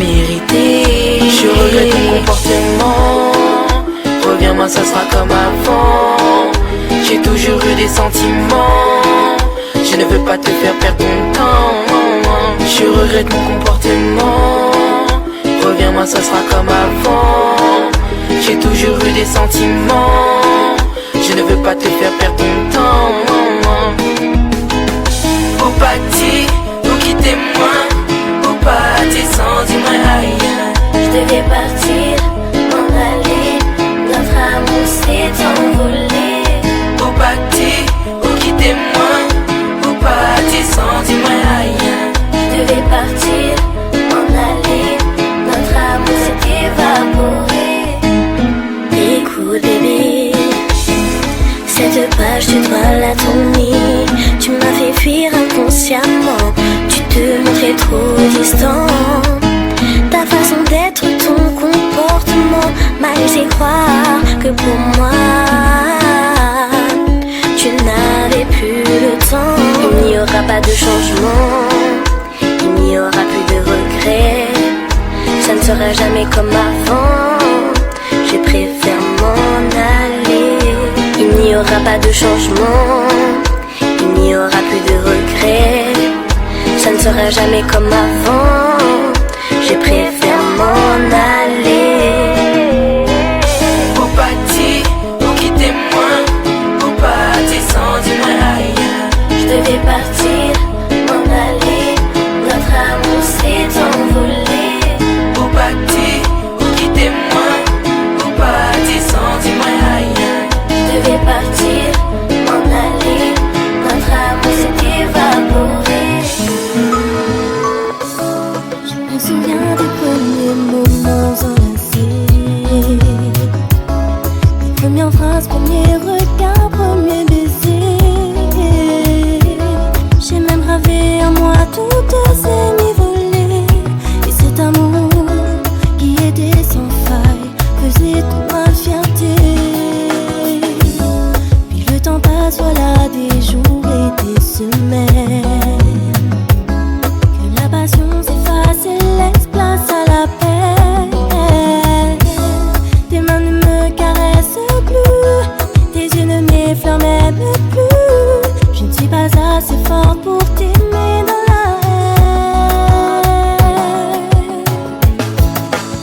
mérité. Je regrette ton comportement. Reviens-moi, ça sera comme avant. J'ai toujours eu des sentiments. Je ne veux pas te faire perdre ton temps. Je regrette mon comportement. Reviens-moi, ça sera comme avant. J'ai toujours eu des sentiments. Je ne veux pas te faire perdre ton temps. Ou partir, ou quitter-moi. Ou partir sans dire moi aïe. Je devais partir, m'en aller. Notre amour s'est envolé. Ou partir, ou quitter-moi. Ou partir sans dire moi aïe. Je devais partir, m'en aller. Notre amour s'est évaporé. Écoute bébé, cette page tu dois la tourner. Tu m'as fait fuir inconsciemment. Tu te montrais trop distant. Ta façon d'être, ton comportement m'a laissé croire que pour moi tu n'avais plus le temps. Il n'y aura pas de changement, il n'y aura plus de regrets. Ça ne sera jamais comme avant. Je préfère m'en aller. Il n'y aura pas de changement, il n'y aura plus de regrets. Ça ne sera jamais comme avant. Je préfère m'en aller. Ou partir, ou quitter-moi. Ou partir sans dire moi aïe. Je devais partir, m'en aller. Notre amour s'est envolé. Ou partir, ou quitter-moi. Ou partir sans dire moi aïe. Je devais partir, m'en aller. Notre amour s'est évaporé. Je me souviens des premiers moments enlacés, les premières phrases, premiers regards, premiers baisers. J'ai même rêvé à moi toutes ces nuits volées. Et cet amour qui était sans faille faisait toute ma fierté. Puis le temps passe, voilà des jours et des semaines. Que la passion s'efface et laisse place à la paix. Tes mains ne me caressent plus, tes yeux ne m'effleurent même plus. Je ne suis pas assez fort pour t'aimer dans la haine.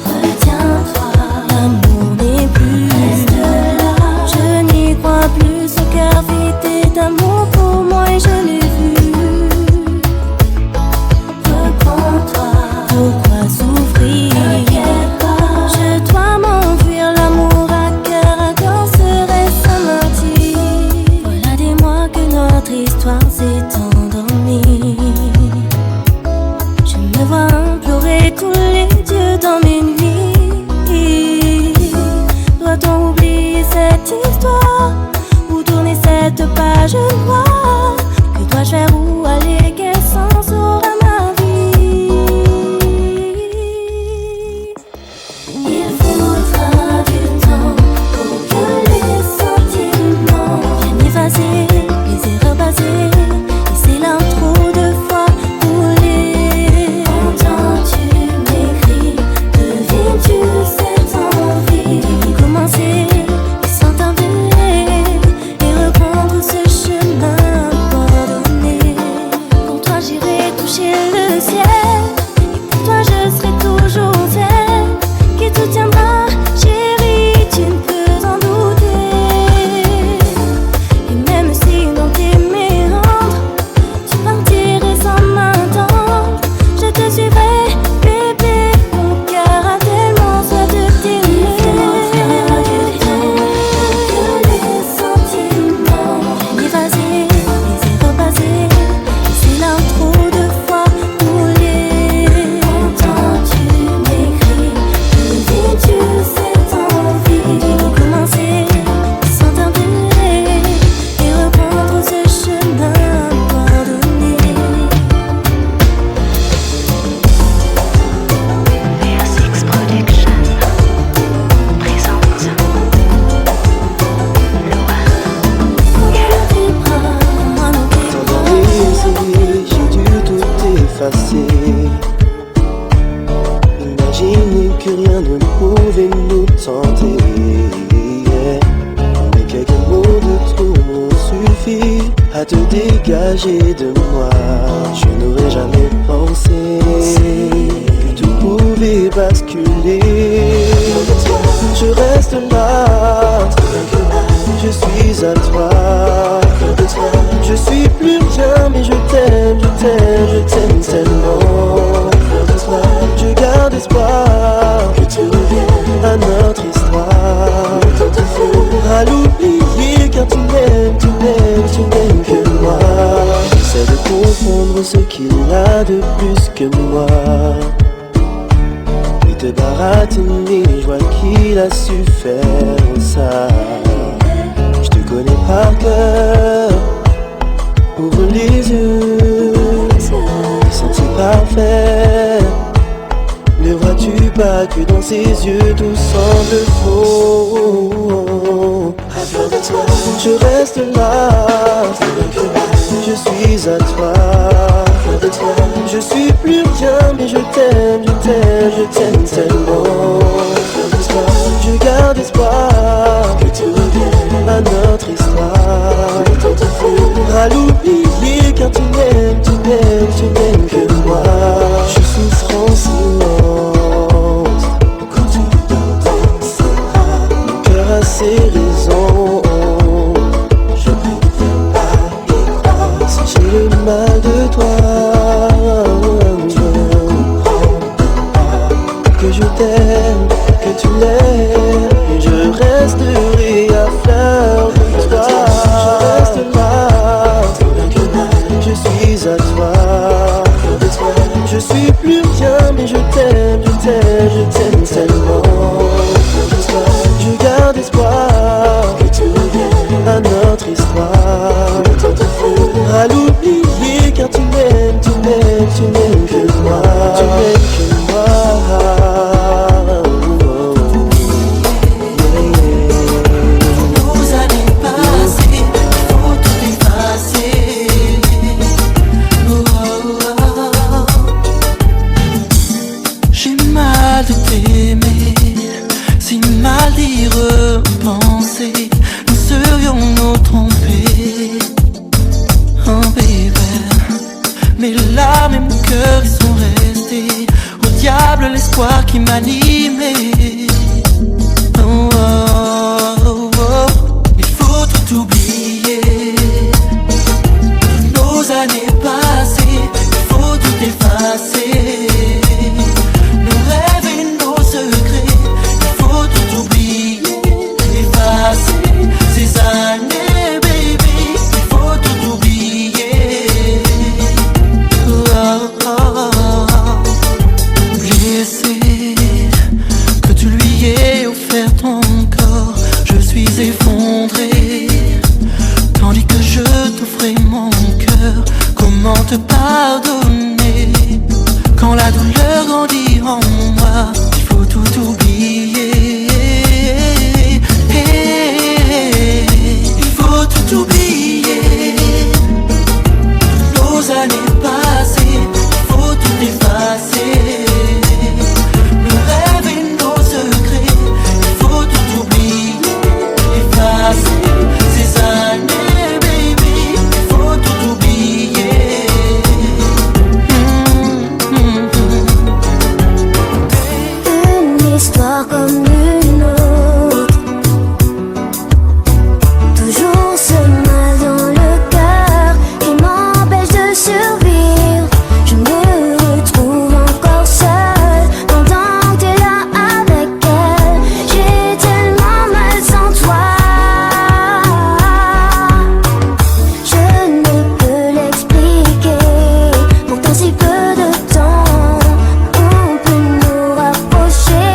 Retiens-toi, l'amour n'est plus. Reste là, je n'y crois plus. Son cœur vide d'amour pour moi et je l'ai vu. Reprends-toi, pourquoi souffrir? Je dois m'enfuir, l'amour à cœur à corps serait sans mentir. Voilà des mois que notre histoire s'est endormie. Je me vois implorer tous les dieux dans mes nuits. Doit-on oublier cette histoire ou tourner cette page noire? Que dois-je faire, où aller, quel sens aura ma vie? Il faudra du temps pour que les sentiments viennent effacer les erreurs passées. Et c'est là trop de fois roulé. Entends-tu m'écrire? Devines-tu cette envie de recommencer et sans tarder et reprendre ce chemin? que rien ne pouvait nous tenter. Mais quelques mots de trop m'ont suffi à te dégager de moi. Je n'aurais jamais pensé que tout pouvait basculer. Je reste là, je suis à toi. Je suis plus rien, mais je t'aime, je t'aime, je t'aime tellement. Je garde espoir que tu reviennes à notre histoire. À l'oublier car tu m'aimes, tu m'aimes, tu m'aimes que moi. J'essaie de comprendre ce qu'il a de plus que moi. Il te baratiner, je vois qu'il a su faire ça. Je te connais par cœur. Ouvre les yeux, les sentiers parfaits. Ne vois-tu pas que dans ses yeux tout semble faux? Je reste là, je suis à toi. Je suis plus rien, mais je t'aime, je t'aime, je t'aime tellement. Je garde espoir que tu reviennes à notre histoire. À l'oublier car tu m'aimes, tu m'aimes, tu m'aimes que moi. Je souffre en silence quand tu dors dans ses bras. Mon cœur a ses raisons, je préfère pas y croire. Si j'ai le mal de toi, que je t'aime, que tu l'aimes, et je resterai à fleur de toi. Je reste là, je suis à toi. Je suis plus rien, mais je t'aime, je t'aime, je t'aime tellement. Je garde espoir que tu reviennes à notre histoire. À l'oublier car tu m'aimes, tu m'aimes, tu m'aimes que moi. Tu m'aimes que moi. Repenser, nous serions-nous trompés? Oh baby, mes larmes et mon cœur ils sont restés. Au diable l'espoir qui m'animait. Oh, oh, oh, oh. Il faut tout oublier. Nos années passées, il faut tout effacer. Nos rêves et nos secrets, il faut tout oublier. Ces années, baby, il faut tout oublier. Oh, oh, oh. Blessé, que tu lui aies offert ton corps, je suis effondré. Tandis que je t'offrais mon cœur, comment te pardonner? Quand la douleur grandit en moi, il faut tout oublier. Il faut tout oublier. Nos années passées, il faut tout effacer. Nos rêves et nos secrets, il faut tout oublier. Effacer ces années, baby, il faut tout oublier. Une histoire comme une autre, toujours ce mal dans le cœur qui m'empêche de survivre. Je me retrouve encore seule pendant que t'es là avec elle. J'ai tellement mal sans toi, je ne peux l'expliquer. Pourtant si peu de temps, on peut nous rapprocher.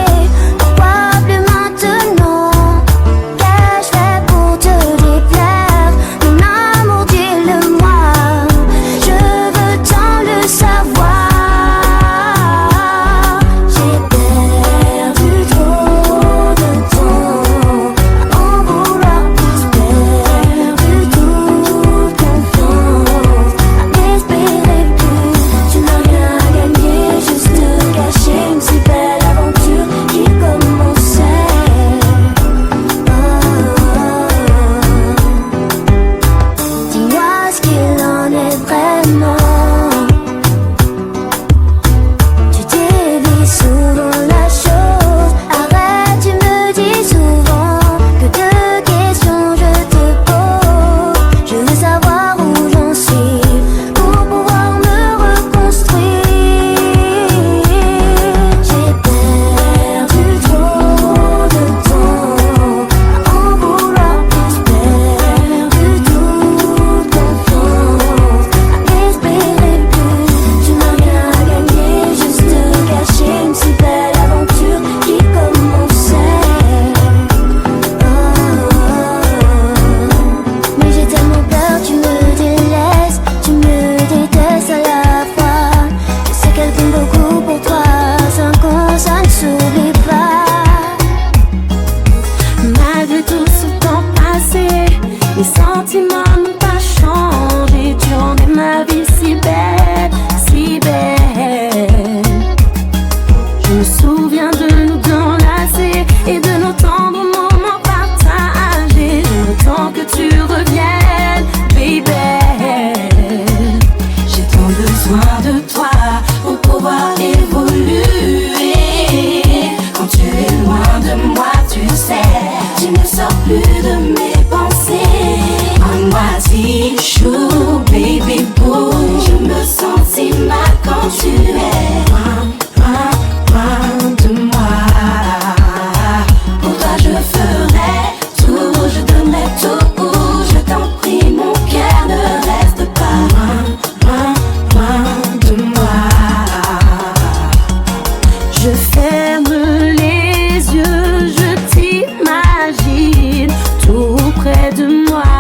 ferme les yeux, je t'imagine tout près de moi,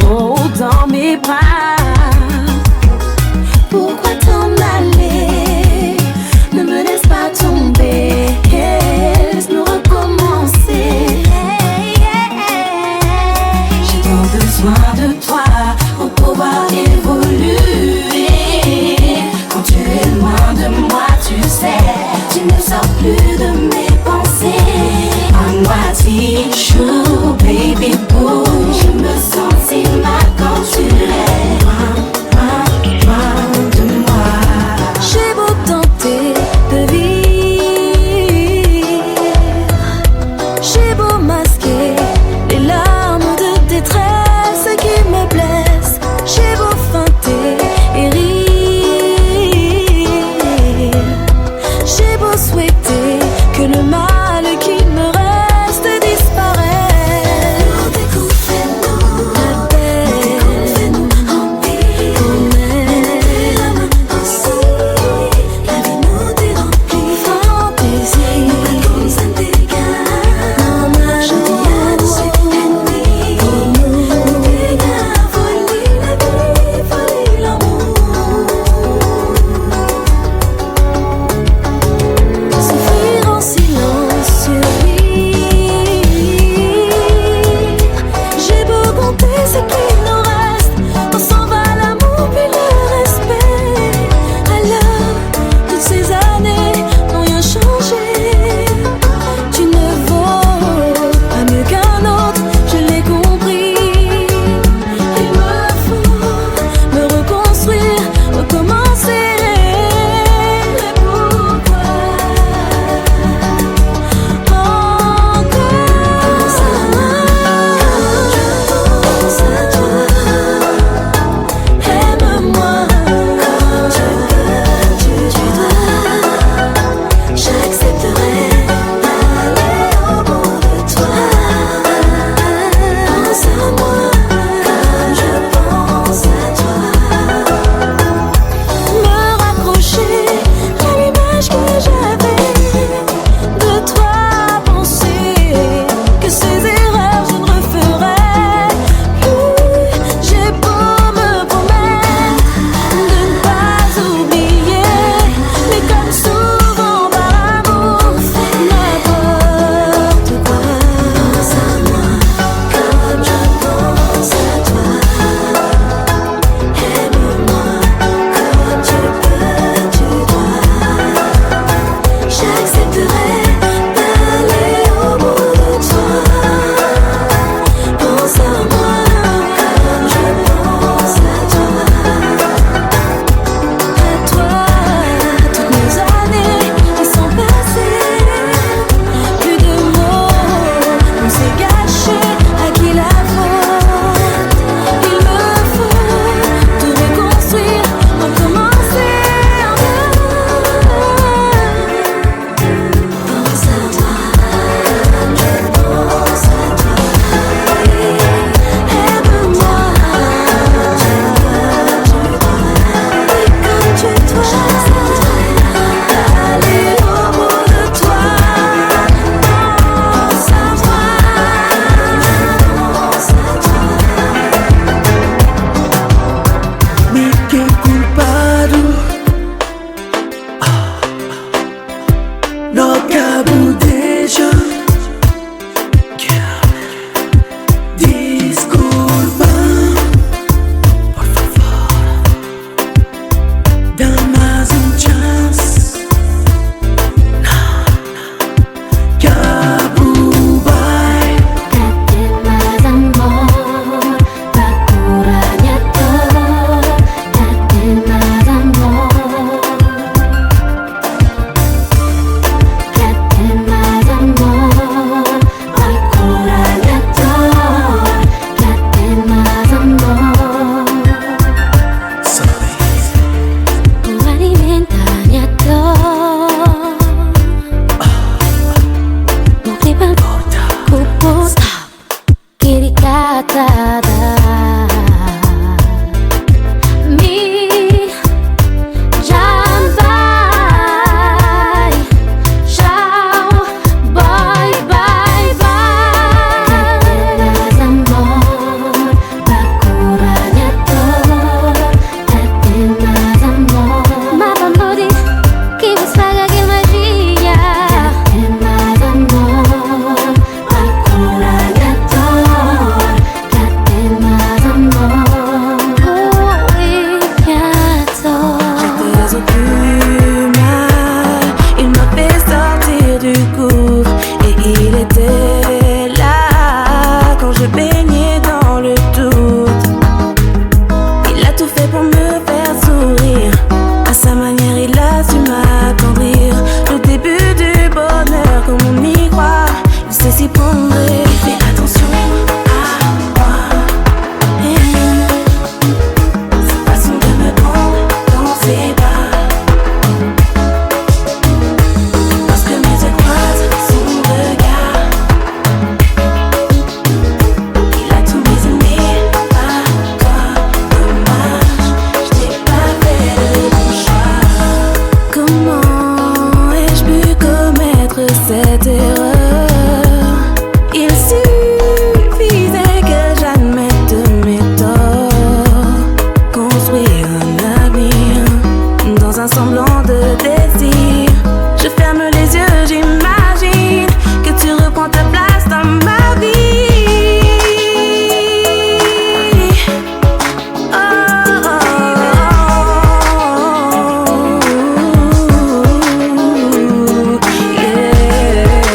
oh, dans mes bras. Pourquoi t'en aller? Ne me laisse pas tomber, laisse-nous recommencer. J'ai tant besoin de toi pour pouvoir évoluer. Quand tu es loin de moi, tu sais, tu ne sors plus de mes pensées. À moitié chou, baby boo, je me sens si mal quand tu es loin de moi. J'ai beau tenter de vivre, j'ai beau masquer les larmes de détresse qui me blessent, j'ai beau feinter et rire, j'ai beau souhaiter cette erreur. Il suffisait que j'admette mes torts, construire un avenir dans un semblant de désir. Je ferme les yeux, j'imagine que tu reprends ta place dans ma vie. Yeah.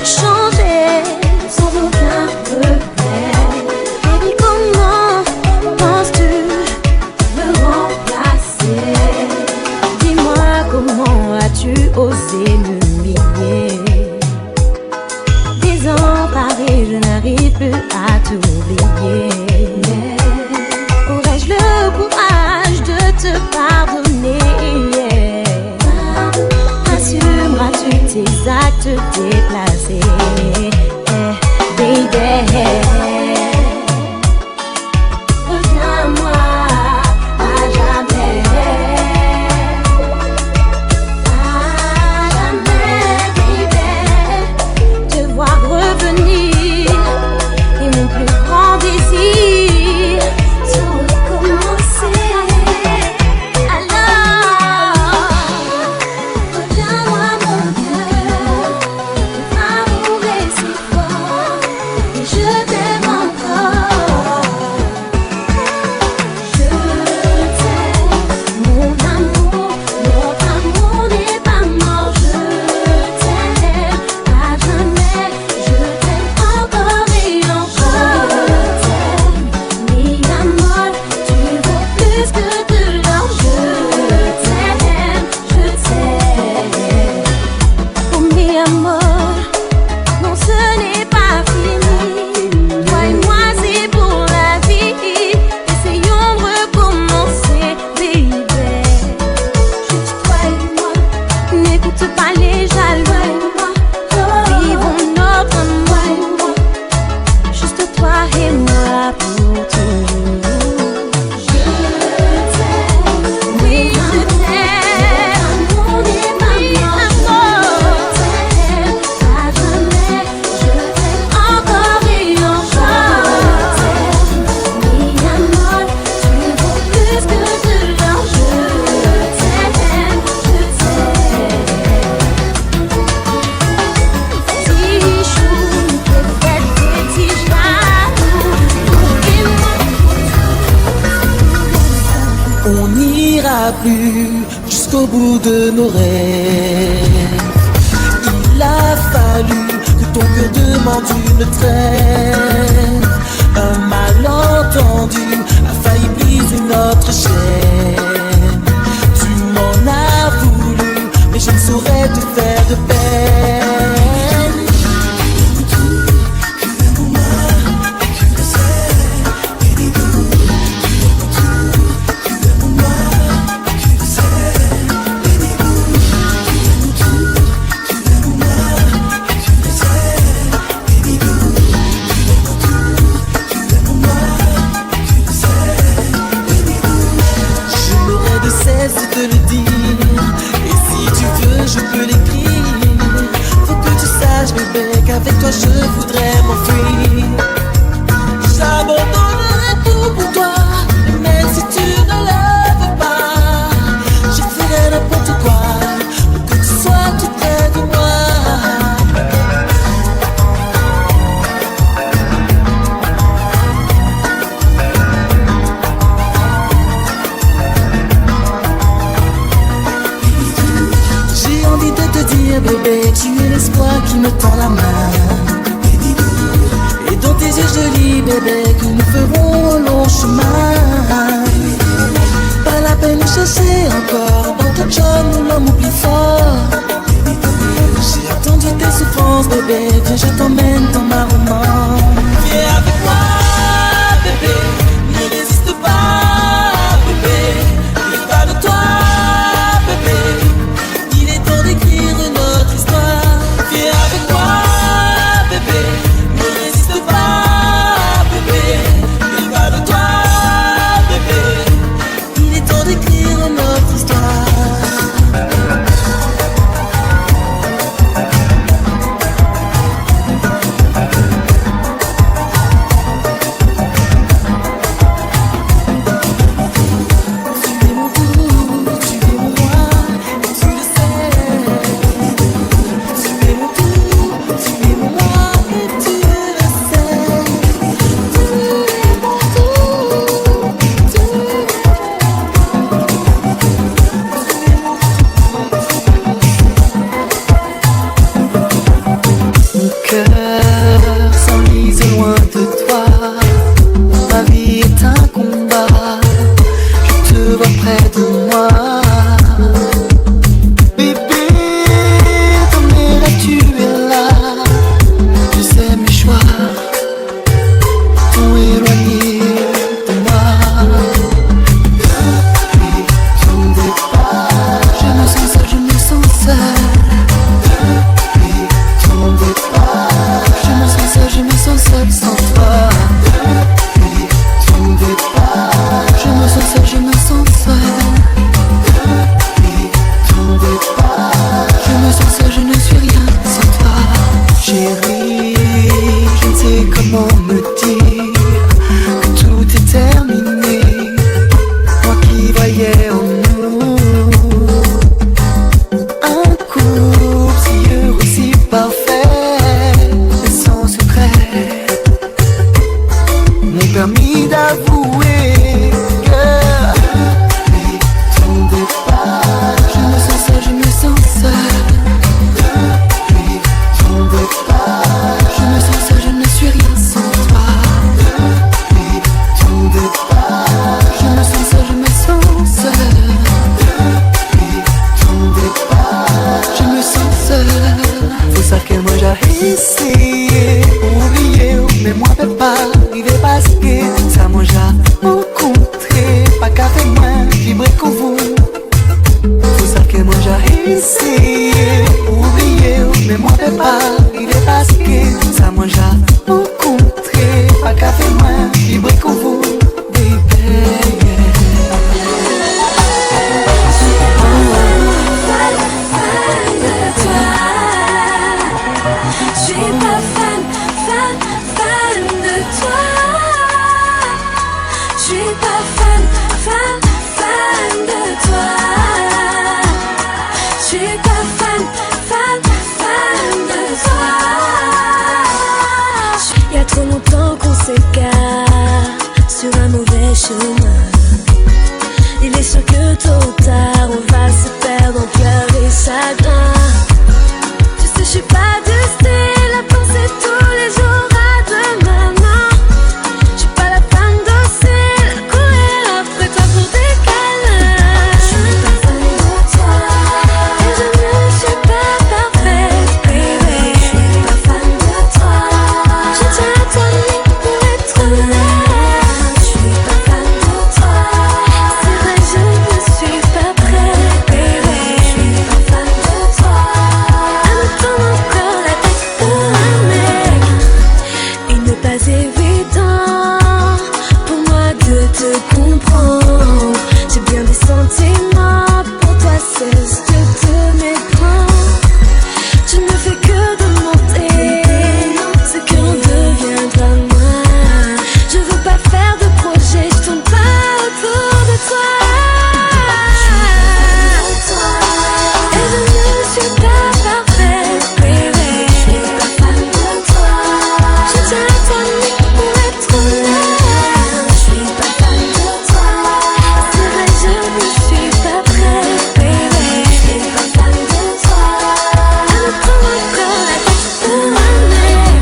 changer sans aucun regret. Baby, comment penses-tu me remplacer? Dis-moi, comment as-tu osé m'humilier? Désemparé, je n'arrive plus à t'oublier. Aurais-je le courage de te pardonner? Assumeras-tu tes actes déplacés? Baby, reviens-moi à jamais. À jamais, baby. Te voir revenir est mon plus grand désir. Sans recommencer. Alors, reviens-moi mon cœur. Ton amour est si fort et je t'aime encore. Je t'aime, mon amour. Notre amour n'est pas mort. Je t'aime à jamais. Je t'aime encore et encore. Je t'aime, mi amor. Tu vaux plus que de l'or. Je t'aime, je t'aime. Oh mi amor, non ce n'est pas fini. Toi et moi c'est pour la vie. Essayons de recommencer, baby. Juste toi et moi, n'écoute pas les jaloux. Vivons notre amour, juste toi et moi pour toujours. Je t'aime, oui je t'aime. Mon amour n'est pas mort. Je t'aime à jamais. Je t'aime encore et encore. Mi amor, tu vaux plus que de l'or. Je t'aime, je t'aime. Si chou, peut-être si jaloux. On n'ira plus jusqu'au bout de nos rêves. Il a fallu que ton cœur demande une trêve. Un malentendu a failli briser notre chaîne. Tu m'en as voulu, mais je ne saurais te faire de peine. Je n'aurai de cesse de te le dire. Et si tu veux, je peux l'écrire. Faut que tu saches, bébé, qu'avec toi je voudrais m'enfuir. J'abandonnerai tout pour toi. Et même si tu ne le veux pas, je ferai n'importe quoi pour que tu sois tout près de moi. J'ai envie de te dire, bébé, tu es l'espoir qui me tend la main. Et dans tes yeux je lis, bébé, que nous ferons un long chemin. Pas la peine de chercher encore. Dans ton job, nous l'homme oublie fort. J'ai attendu tes souffrances, bébé. Viens, je t'emmène dans ma romance. Viens avec moi, bébé. Ne résiste pas, bébé. N'oublie pas de toi, bébé. Il est temps d'écrire notre histoire. Viens avec moi, bébé. Ne résiste pas, bébé. N'oublie pas de toi, bébé. Il est temps d'écrire notre histoire. essayé oublier, mais moi peux pas arriver parce que ça m'a jamais rencontré. Pas qu'à faire moins vibrer que vous. Faut ça que moi j'ai essayé oublier, mais moi peux pas arriver parce que ça m'a jamais rencontré. Pas qu'à faire moins vibrer que vous, baby. Je suis pas fan, fan, fan de toi. Je suis pas fan, fan, fan de toi. Je suis pas fan, fan, fan de toi. Y'a trop longtemps qu'on s'égare sur un mauvais chemin. Il est sûr que tôt ou tard on va se perdre en pleurs et chagrin. Tu sais, je suis pas du style à penser tous les jours à demain, non. Je suis pas la femme docile à courir après toi pour des câlins. Je suis pas fan de toi et je ne suis pas parfaite, baby. Je suis pas fan de toi. Je tiens à toi pour être honnête. Je suis pas fan de toi. C'est vrai, je ne suis pas prête, baby. Je suis pas fan de toi. Encore la tête pour un mec. Il n'est pas évident pour moi de te comprendre. J'ai bien des sentiments pour toi, cesse de te méprendre. Je ne fais que demander ce qu'on deviendra moi. Je veux pas faire de projet, je tourne pas autour de toi. Et je ne suis pas parfaite, baby. Je suis pas fan de toi. Je tiens à toi pour être honnête. Je suis pas fan de toi. C'est vrai, je ne suis pas prête, baby. Je suis pas fan de toi. À me prendre encore la tête pour un mec.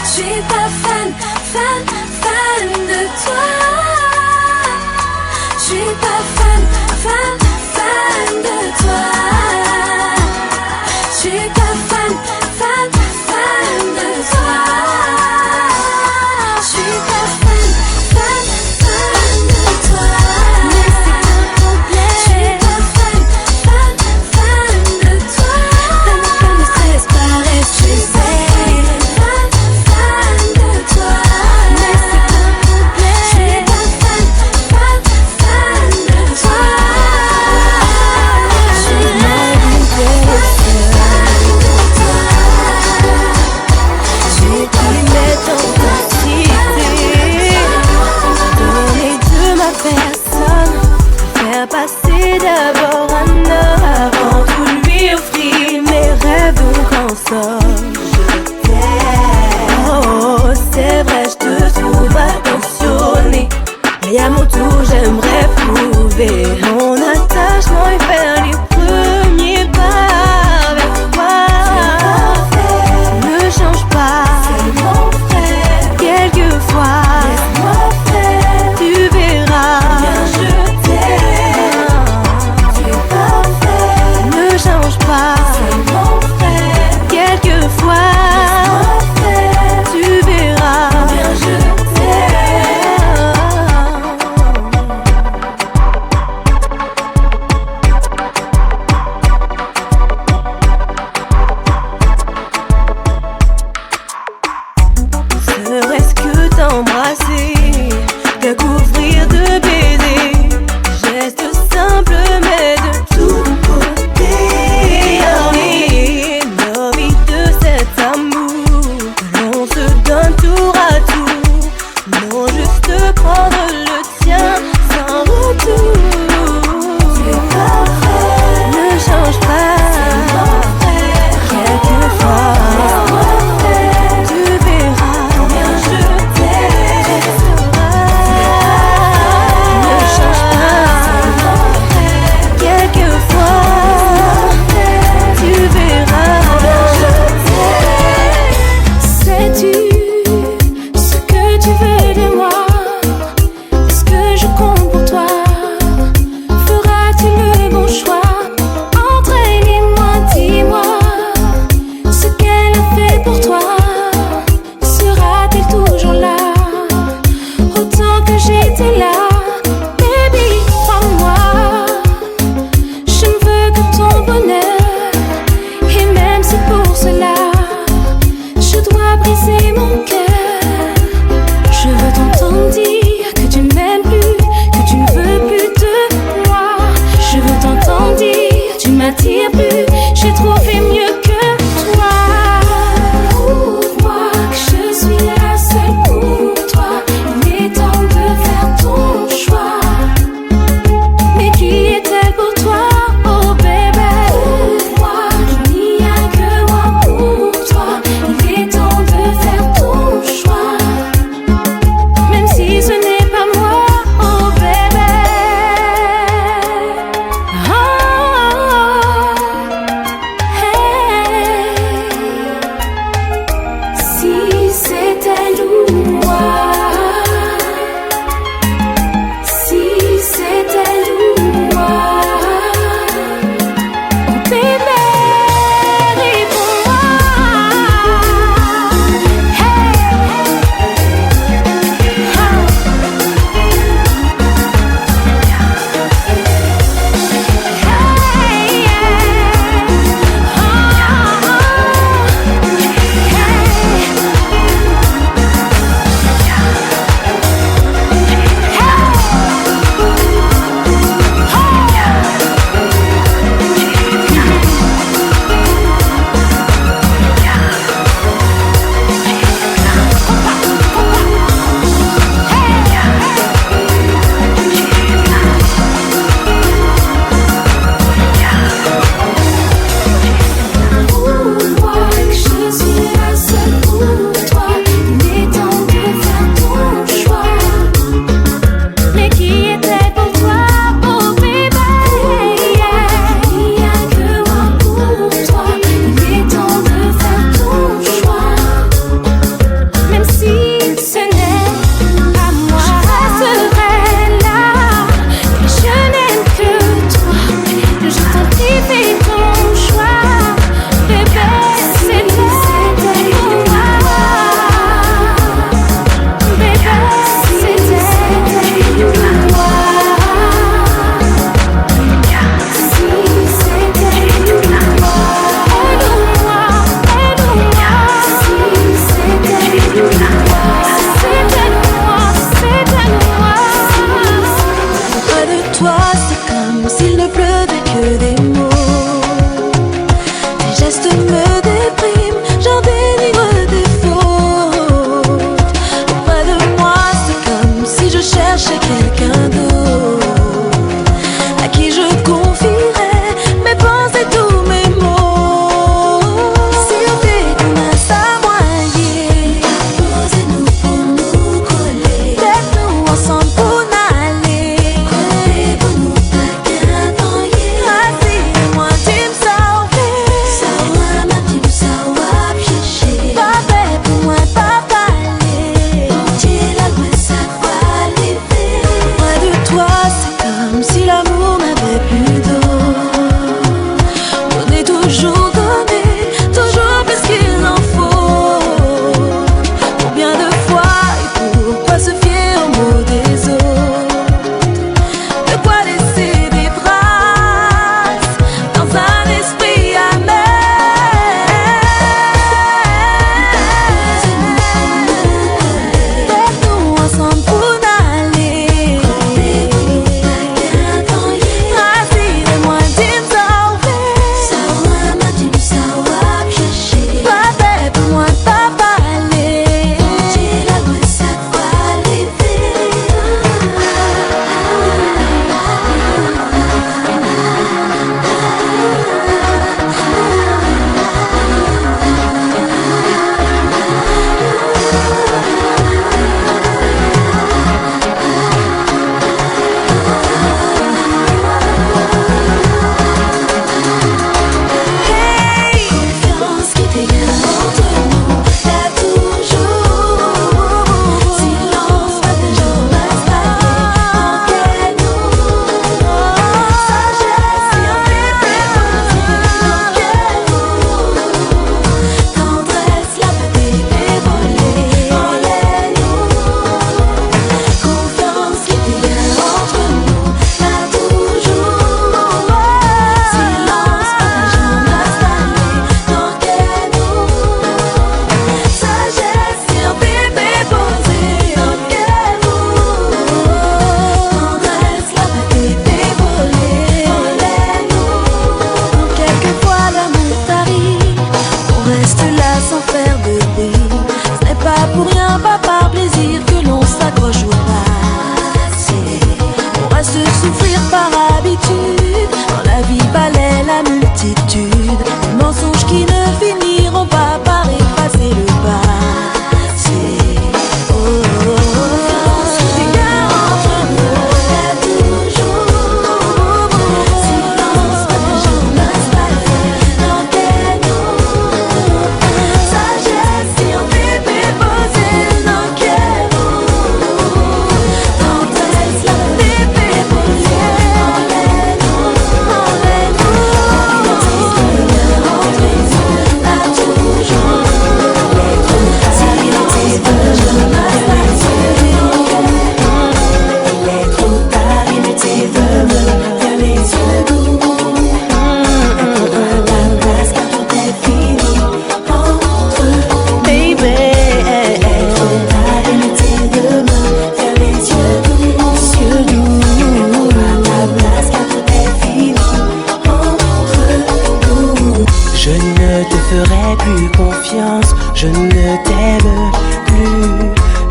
Je suis pas fan, fan, fan de toi. Je suis pas fan, fan, fan de toi. Je suis pas fan, fan, fan de toi. Je suis pas fan, fan, fan de toi. Mais c'est un problème. Je suis pas fan, fan, fan de toi. T'as ne cesse pas, reste, je sais. Fan, fan de toi. Mais c'est un problème. Je suis pas fan, fan, fan de toi. t'es là, baby, crois-moi. Je ne veux que ton bonheur, et même si pour cela je dois briser mon cœur. Je veux t'entendre dire que tu ne m'aimes plus, que tu ne veux plus de moi. Je veux t'entendre dire tu ne m'attires plus, j'ai trouvé mieux que toi. Prouve-moi que je suis la seule pour toi. Il est temps de faire ton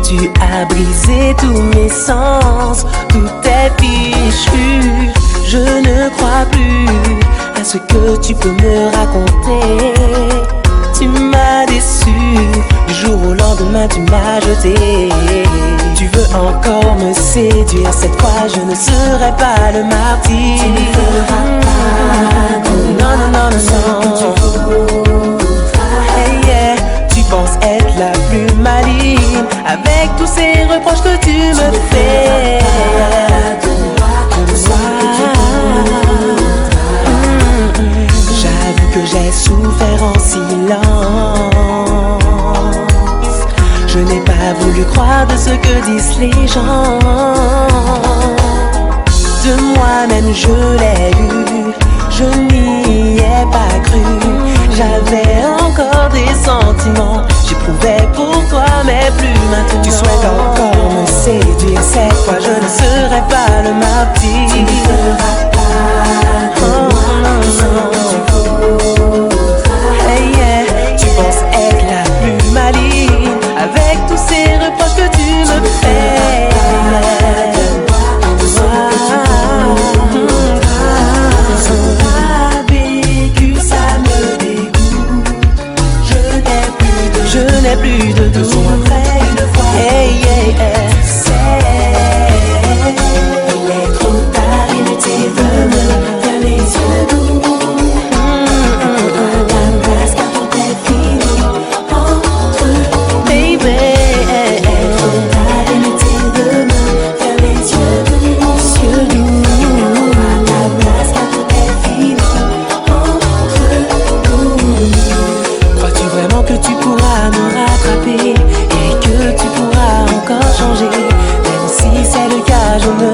Tu as brisé tous mes sens, tout est fichu. Je ne crois plus à ce que tu peux me raconter. Tu m'as déçu, du jour au lendemain tu m'as jeté. Tu veux encore me séduire, cette fois je ne serai pas le martyr. Tu ne feras pas de non, non, non, non, non. Hey, yeah. Tu penses être la plus maligne avec tous ces reproches que tu me fais. J'avoue que j'ai souffert en silence. Je n'ai pas voulu croire de ce que disent les gens. De moi-même je l'ai eu, je n'y ai pas cru. J'avais encore des sentiments, j'éprouvais pour toi mais plus maintenant. Tu souhaites encore me séduire, cette fois je ne serai pas le martyr. Tu ne feras pas de moi hey, yeah. Tu penses être la plus maligne avec tous ces reproches que tu me fais. Je n'ai plus de doute. Hey, yeah, yeah. Il est trop tard, inutile de me faire les yeux doux. À ta place, car tout est fini entre nous. Baby, Il est trop tard, inutile de me faire les yeux doux. À ta place, car tout est fini entre nous. crois-tu vraiment que tu pourras me rattraper et que tu pourras encore changer? Même si c'est le cas, je ne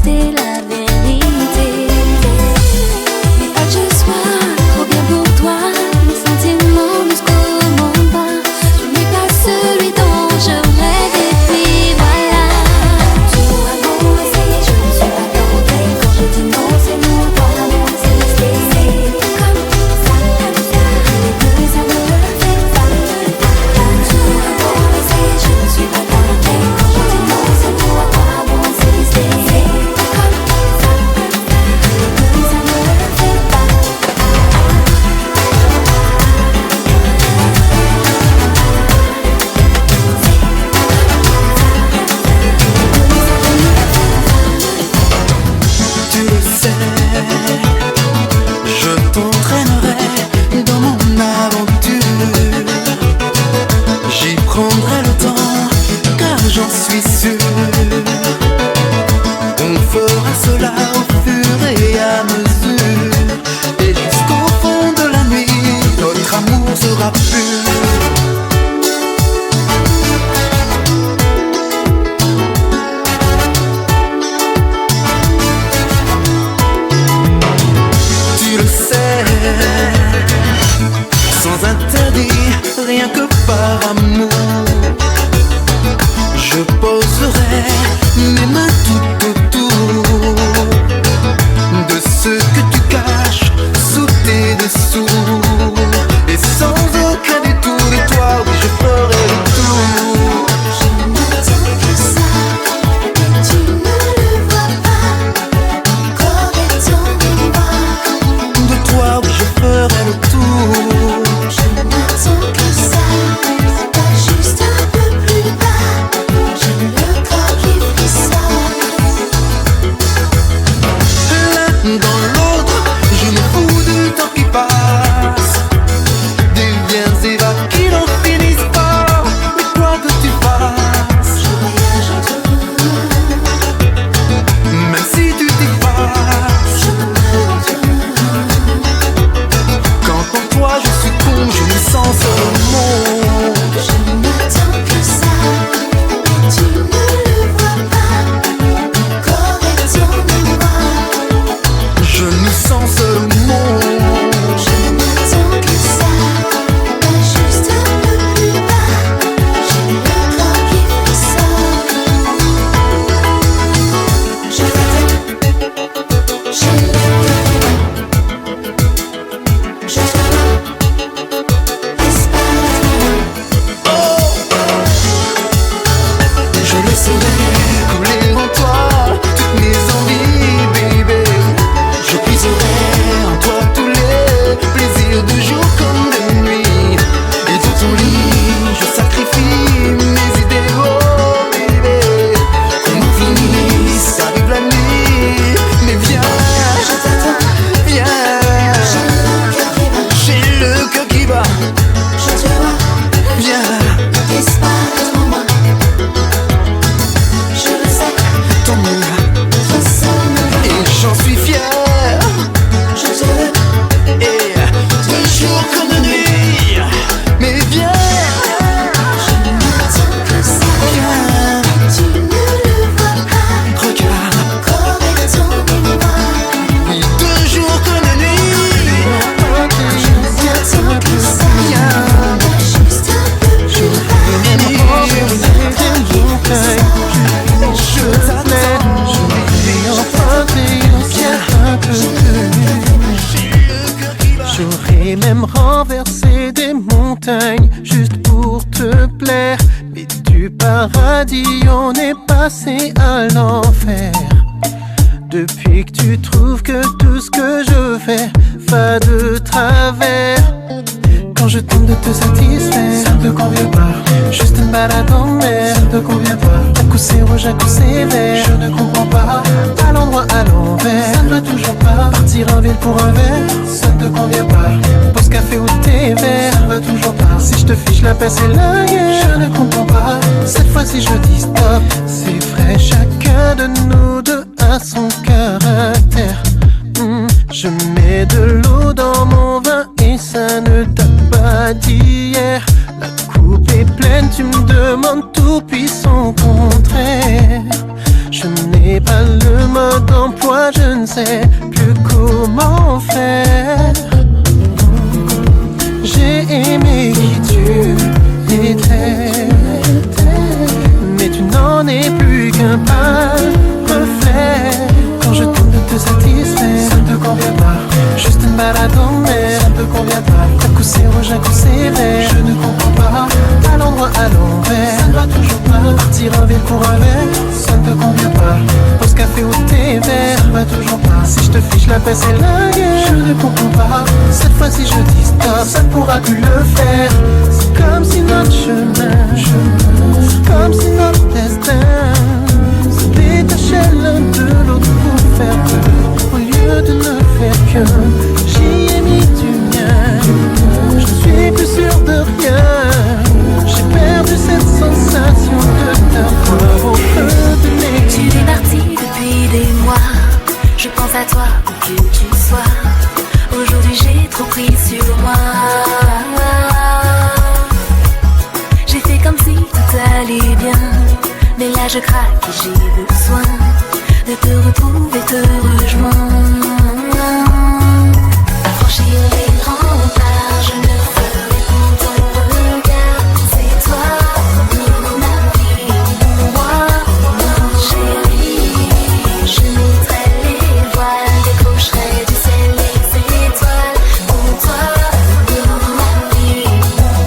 c'était la vérité. Mais pas que je sois trop bien pour toi, mes sentiments ne se commandent pas. Je n'ai pas celui dont je rêve et puis voilà. Tout a beau essayer, je ne suis pas tentée. Quand je dis non, c'est non, voilà, non, c'est resté. C'est comme ça, les deux, ça me le fait pas. Tout a beau essayer, je ne suis pas tentée. Quand je dis non, c'est non, voilà, non, c'est resté. C'est comme ça, les deux, ça me le fait pas. Tu le sais, je t'entraînerai dans mon aventure. J'y prendrai le temps, car j'en suis sûr. On fera cela au fur et à mesure. Et jusqu'au fond de la nuit, notre amour sera pur. Tu le sais, sans interdit, rien que par amour, je poserai mes mains tout autour de ce que tu caches sous tes dessous. Et sans aucun détour de toi, oui, je ferai le tour. Je n'attends que ça, mais tu ne le vois pas. Mon corps est en mémoire. De toi, oui, je ferai le tour. Je n'attends que ça, pas juste un peu plus bas. J'ai le corps qui frissonne. L'un dans l'autre, je me fous du temps qui passe. Des liens et va qui n'en finissent pas. Mais quoi que tu fasses, Je voyage entre même si tu t'effaces, je me montre. quand en toi je succombe, je me sens seul au monde. Je n'attends que ça, mais tu ne le vois pas. Mon corps est en mémoire. Je me sens seul au monde. Je n'attends que ça, pas juste un peu plus bas. J'ai le corps qui frissonne. Je t'aime, je l'aime. Je te vois, Je laisserai couler en toi toutes mes envies, baby. Je puiserai en toi tous les plaisirs de jour comme de nuit. Et dans ton lit, je sacrifie mes idéaux, baby. Qu'on finisse, arrive la nuit. Mais viens, je t'attends, viens. j'ai le cœur qui bat. J'ai le cœur qui bat. Je te vois, Viens, disparaître en moi. Je le sais, ton mur. ressonne. Et j'en suis fier. Je te veux, Et de jour comme de nuit. Mais viens, je n'attends que ça. viens, Tu ne le vois pas. regarde. Mon corps est en mémoire. Oui, de jour comme de nuit. Je n'attends que ça. Pas juste un peu plus bas. Je t'attends. J'aurais même renversé des montagnes juste pour te plaire. Mais du paradis on est passé à l'enfer. Depuis que tu trouves que tout ce que je fais va de travers. Quand je tente de te satisfaire, ça ne te convient pas. Juste une balade en mer, ça ne te convient pas. Un coup c'est rouge, un coup c'est vert, je ne comprends pas. À l'endroit, à l'envers, ça ne va toujours pas. Partir en ville pour un verre, ça ne te convient pas. Pause café ou thé vert, ça ne va toujours pas. Si je te fiche la paix, c'est la guerre, je ne comprends pas. Cette fois-ci je dis stop, c'est vrai, chacun de nous deux a son caractère. Je mets de l'eau dans mon vin et ça ne date pas d'hier. La coupe est pleine, tu me demandes tout puis son contraire. Je n'ai pas le mode d'emploi, je ne sais plus comment faire. J'ai aimé qui tu étais, mais tu n'en es plus qu'un pâle reflet. Quand je tente de te satisfaire, ça ne te convient pas. Juste une balade en mer, ça ne te convient pas. Un coup c'est rouge, un coup c'est vert, je ne comprends pas. À l'endroit, à l'envers, ça ne va toujours pas. Partir en ville pour un verre, ça ne te convient pas. Pause café ou thé vert, ça ne va toujours pas. Si je te fiche la paix, c'est la guerre, je ne comprends pas. Cette fois-ci je dis stop, ça ne pourra plus le faire. C'est comme si notre chemin, comme si notre destin se détachait l'un de l'autre pour faire deux, au lieu de ne faire qu'un. J'y ai mis du mien, je ne suis plus sûr de rien. J'ai perdu cette sensation de t'avoir au creux de mes. Tu es parti depuis des mois, je pense à toi où que tu sois. Aujourd'hui j'ai trop pris sur moi. J'ai fait comme si tout allait bien, mais là je craque et j'ai besoin de te retrouver, te rejoindre. Franchir les remparts, je ne ferai pour ton regard. C'est toi, ma vie, moi, mon chéri. Je mettrai les voiles, décrocherai du ciel les étoiles. Pour toi, ma vie,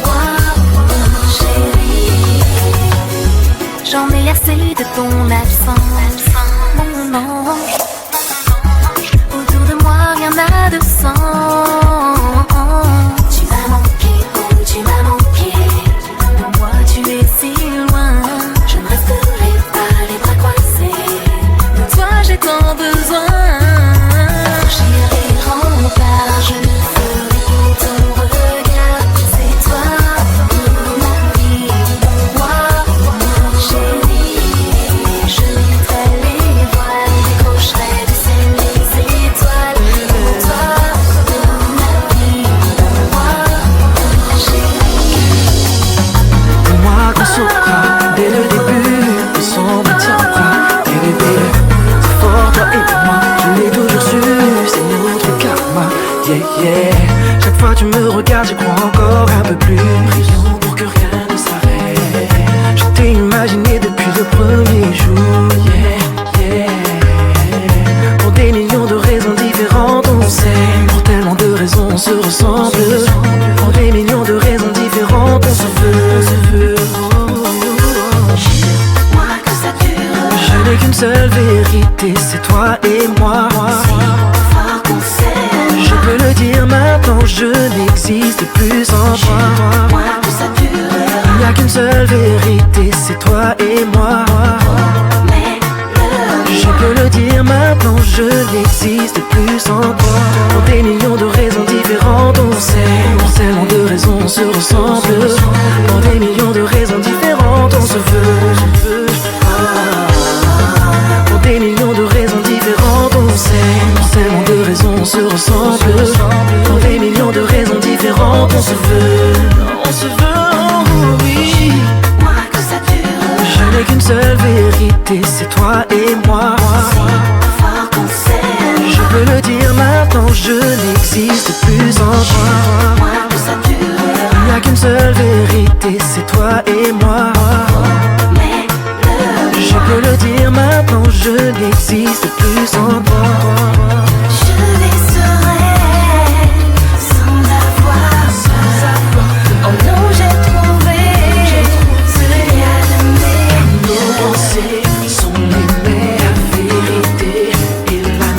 moi, mon chéri. J'en ai assez de ton absence, mon ange. Autour de moi rien n'a de sens. Tu m'as manqué, oh tu m'as manqué. De moi tu es si loin. Je ne resterai pas les bras croisés. De toi j'ai tant besoin. Franchir les remparts, je ne ferai pour ton regard. C'est toi, ma vie, moi, mon chéri. Je mettrai les voiles, décrocherai du ciel les étoiles. Pour toi, ma vie, moi, mon chéri. Dis-moi qu'on saura dès le début qu'on s'en retiendra. Et bébé, c'est fort toi et moi, je l'ai toujours su, c'est notre karma. Yeah yeah, chaque fois tu me regardes, j'y crois encore un peu plus. Prions pour que rien ne s'arrête. Je t'ai imaginé depuis le premier jour. Yeah yeah, pour des millions de raisons différentes on s'aime. Pour tellement de raisons on se ressemble. Pour des millions de raisons différentes on se veut. Moi que ça dure, Je n'ai qu'une seule vérité, c'est toi et moi. fort qu'on s'aime. Je peux le dire maintenant, je n'existe plus sans toi. Moi que ça dure, Il n'y a qu'une seule vérité, c'est toi et moi. mais Je peux le dire maintenant, je n'existe plus sans toi. Pour des millions de raisons différentes on s'aime. Pour tellement de raisons on se ressemble. Pour des millions de raisons différentes on se veut. Pour des millions de raisons différentes on s'aime. Pour tellement de raisons on se ressemble. Pour des millions de raisons différentes on se veut. On se veut, oh oui. moi que ça dure, Je n'ai qu'une seule vérité, c'est toi et moi. fort qu'on s'aime. Je peux le dire maintenant, je n'existe plus sans toi. Moi que ça dure, Il n'y a qu'une seule vérité, c'est toi et moi. mais Je peux le dire maintenant, je n'existe plus sans toi. je laisserai sans avoir. En nous j'ai trouvé ce qu'il y a de meilleur. Nos pensées sont les meilleures vérités et la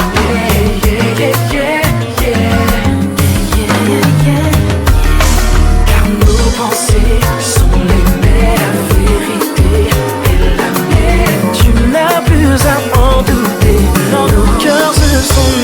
car nos pensées sont les meilleures vérités et la mienne. Tu n'as plus à en douter, nos cœurs se sont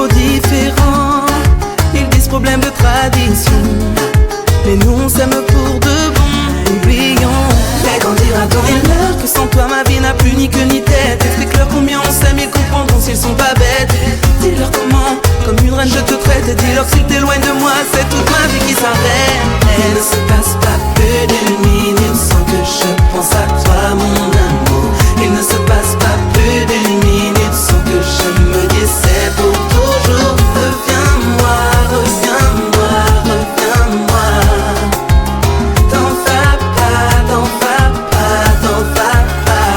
trop différents. Ils disent problème de tradition, mais nous on s'aime pour de bon. Oublions, fais grandir à ton leur que sans toi ma vie n'a plus ni queue ni tête. Explique-leur combien on s'aime, ils comprendront s'ils sont pas bêtes. Dis-leur comment, comme une reine je te traite. Et dis-leur s'ils t'éloignent de moi, c'est toute ma vie qui s'arrête. Il ne se passe pas plus d'une minute sans que je pense à toi mon amour. Il ne se passe pas plus d'une minute sans que je me dise c'est pour toujours. Reviens-moi, reviens-moi, reviens-moi. T'en vas pas, t'en vas pas, t'en vas pas.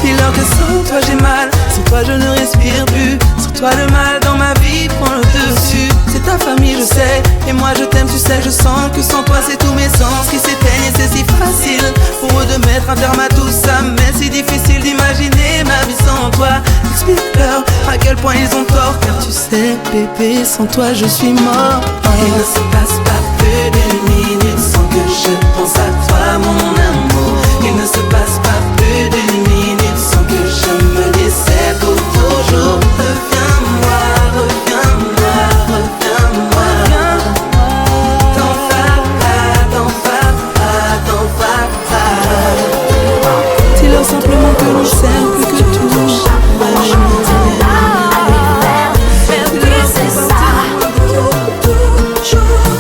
Dis-leur que sans toi j'ai mal, sans toi je ne respire plus. Sans toi le mal dans ma vie prend le dessus. C'est ta famille je sais, et moi je t'aime tu sais. Je sens que sans toi c'est tous mes sens qui s'éteignent. Et c'est si facile pour eux de mettre un terme à tout ça, mais c'est difficile d'imaginer ma vie sans toi. Explique-leur à quel point ils ont tort, car tu sais bébé sans toi je suis mort. Il ne se passe pas plus d'une minute sans que je pense à toi mon amour. Il ne se passe pas plus d'une minute sans que je me dise c'est pour toujours. Reviens-moi, reviens-moi, reviens-moi. T'en vas pas, t'en vas pas, t'en vas pas. Dis-leur simplement que l'on s'aime plus que tout.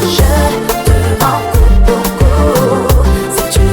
Je te rends beaucoup. Si tu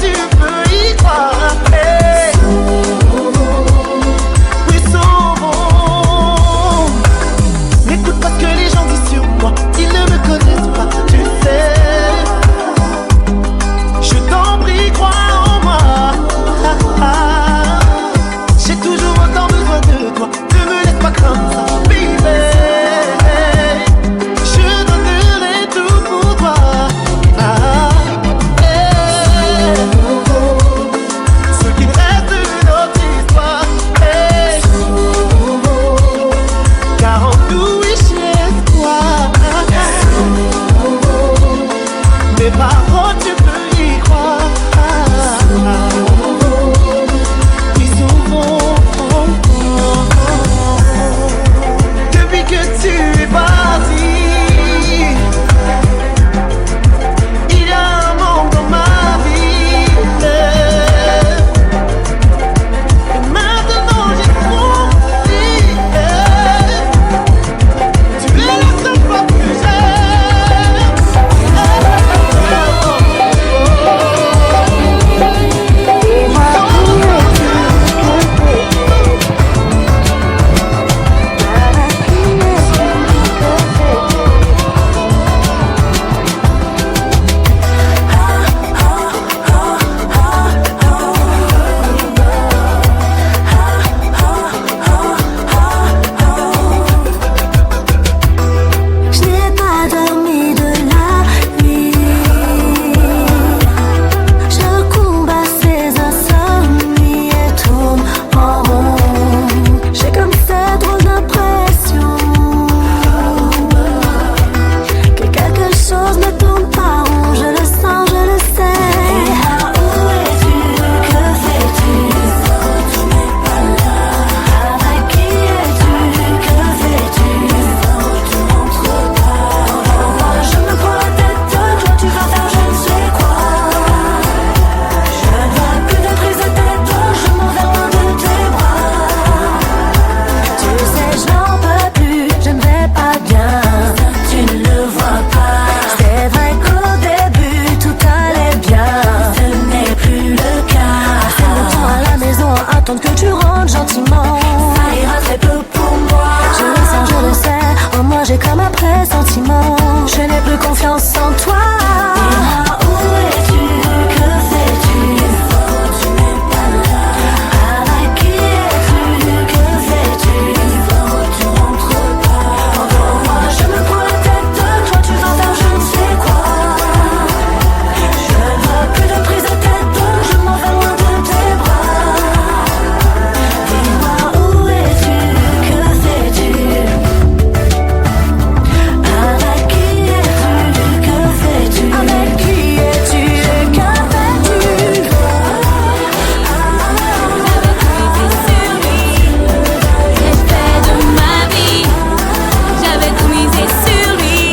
tu peux y croire. Hey. Oui, sauvons. N'écoute pas ce que les gens disent sur moi, ils ne me connaissent pas, tu sais. Je t'en prie, crois en moi. J'ai toujours autant besoin de toi, ne me laisse pas comme ça, baby. Je donnerai tout pour toi. Ce qu'il reste de notre histoire, car en nous est chez toi. Mes paroles, tu peux y croire. Oui, souvent. Depuis que tu es parti, il y a un monde dans ma vie. Et maintenant j'ai compris. Tu es la seule femme que j'aime. Je n'ai pas dormi de la nuit. Je combat ces insomnies et tourne en rond. J'ai comme cette drôle d'impression que quelque chose ne tourne pas rond. Je le sens, je le sais. Où es-tu? Que fais-tu? Tu n'es pas là. Avec qui es-tu? Que fais-tu? Tu rentres pas. Je me prends la tête, toi tu vas faire je ne sais quoi. Je ne vois plus de prise de tête, donc je m'en vais loin de tes bras. Tu sais, je n'en peux plus, je ne vais pas bien. Tu ne le vois pas. C'est vrai qu'au début tout allait bien. Ce n'est plus le cas. C'est le temps à la maison à attendre que tu rentres gentiment. Ça ira très peu pour moi. Je le sens, je le sais. En moi j'ai comme un pressentiment. Je n'ai plus confiance en toi. Où es-tu? Que fais-tu? Tu n'es pas là. Avec qui es-tu? Que fais-tu? Tu rentres pas. Encore moi je me prends la tête, toi tu vas faire je ne sais quoi. Je ne veux plus de prise de tête, donc je m'en vais loin de tes bras. Dis-moi où es-tu? Que fais-tu? Avec qui es-tu? Que fais-tu? Avec qui es-tu? Que fais-tu? L'effet de ma vie, j'avais tout misé sur lui.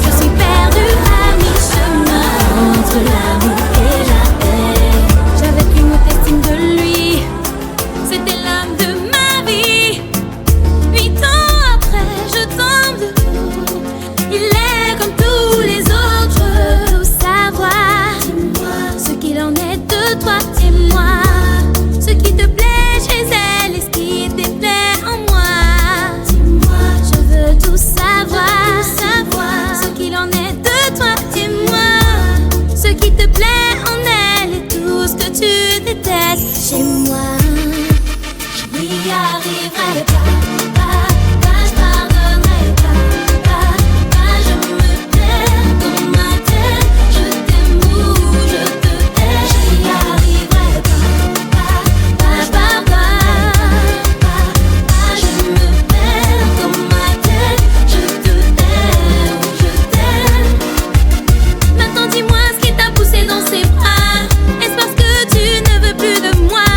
Je suis perdue à mi-chemin entre l'amour et la haine. J'avais plus mon estime de lui, c'était l'homme de ma vie. 8 ans après, je tombe debout. Il est comme tous les autres. Faut savoir, dis-moi ce qu'il en est de toi, dis-moi ce qui te plaît chez elle et ce qui te déplaît en moi. Dis-moi, je veux tout savoir, ce qu'il en est de toi, dis-moi ce qui te plaît en elle et tout ce que tu détestes chez moi. Je n'y arriverai pas, je pardonnerai pas, je me perds dans ma tête, je t'aime ou je te hais. Je n'y arriverai pas, je pardonne pas, je me perds dans ma tête, je te hais ou je t'aime. Maintenant dis-moi ce qui t'a poussé dans ses bras. Est-ce parce que tu ne veux plus de moi?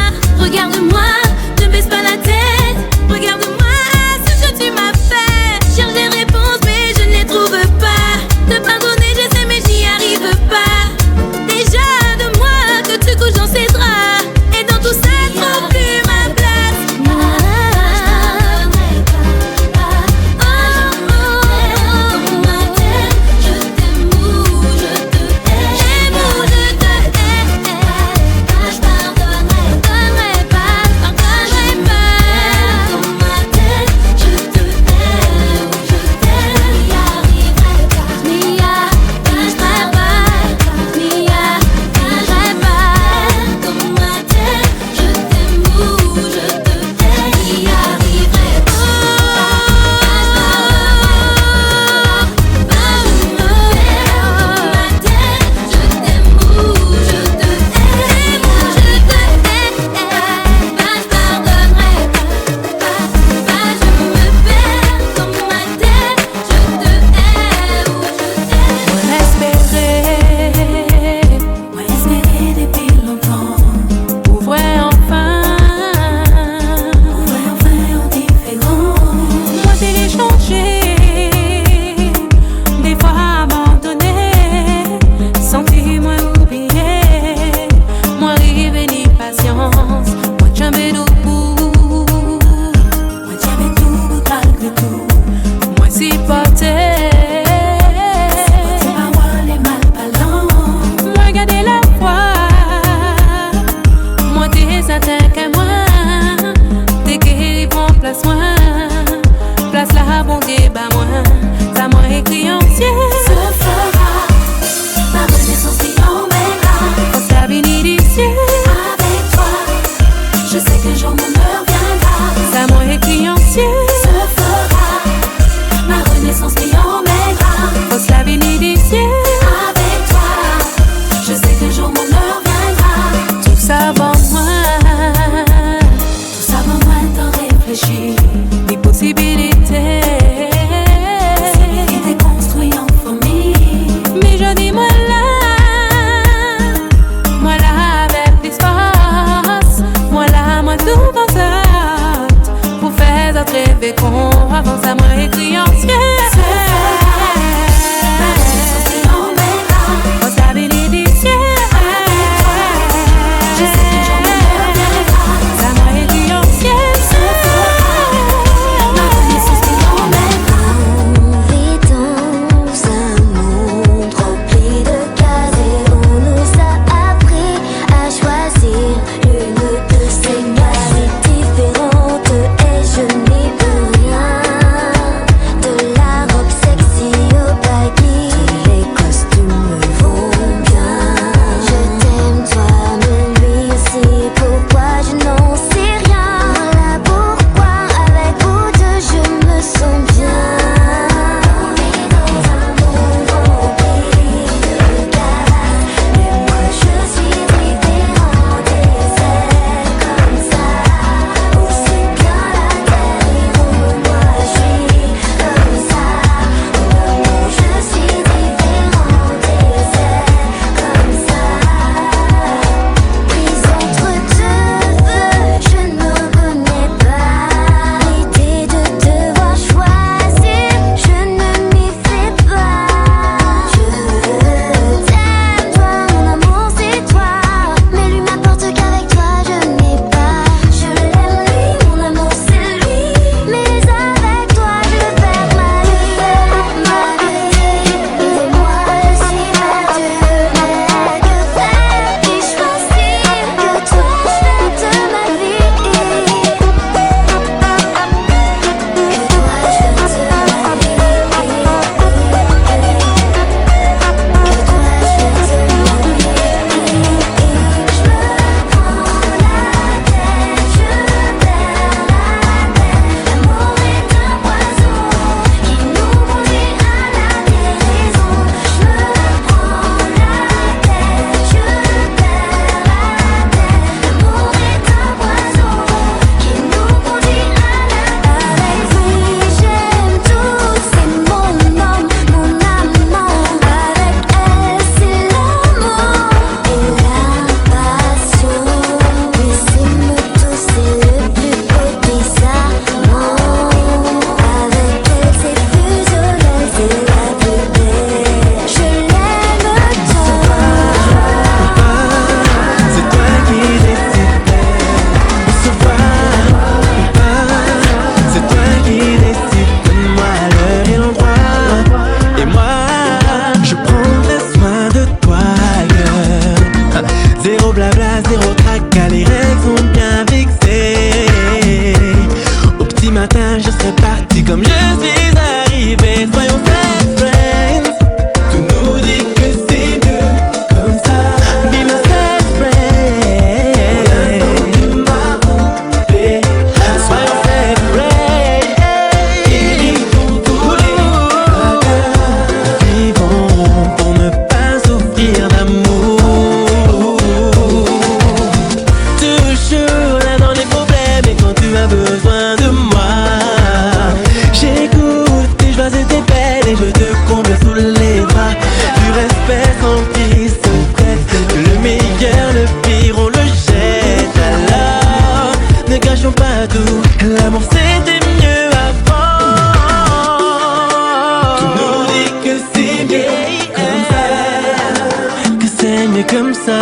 comme ça.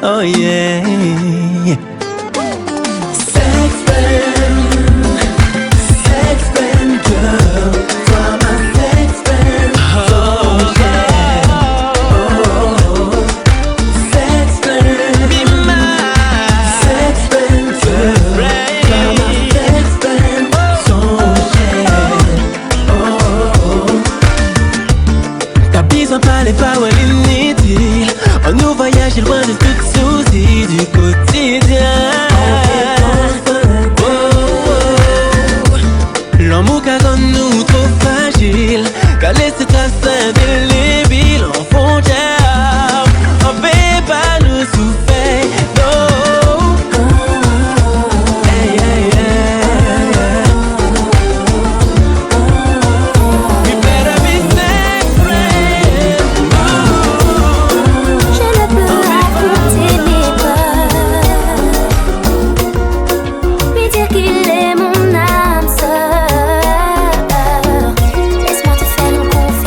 Oh yeah. Sex-pen girl, toi ma sex-pen. Oh yeah. Oh, sex-pen, be my sex-pen girl. Toi ma sex-pen, so yeah. Oh, t'as besoin parler pas ou l'inutile. On nous voyage loin de tout souci du quotidien. L'amour qu'a comme nous trop fragile, qu'à laisser trace indélébile en frontière. On fait pas nous souffrir, no. Hey, hey, hey. We better be sex friends. Je ne peux affronter mes peurs, lui dire qu'il est mon âme sœur. Laisse-moi te faire une confiance.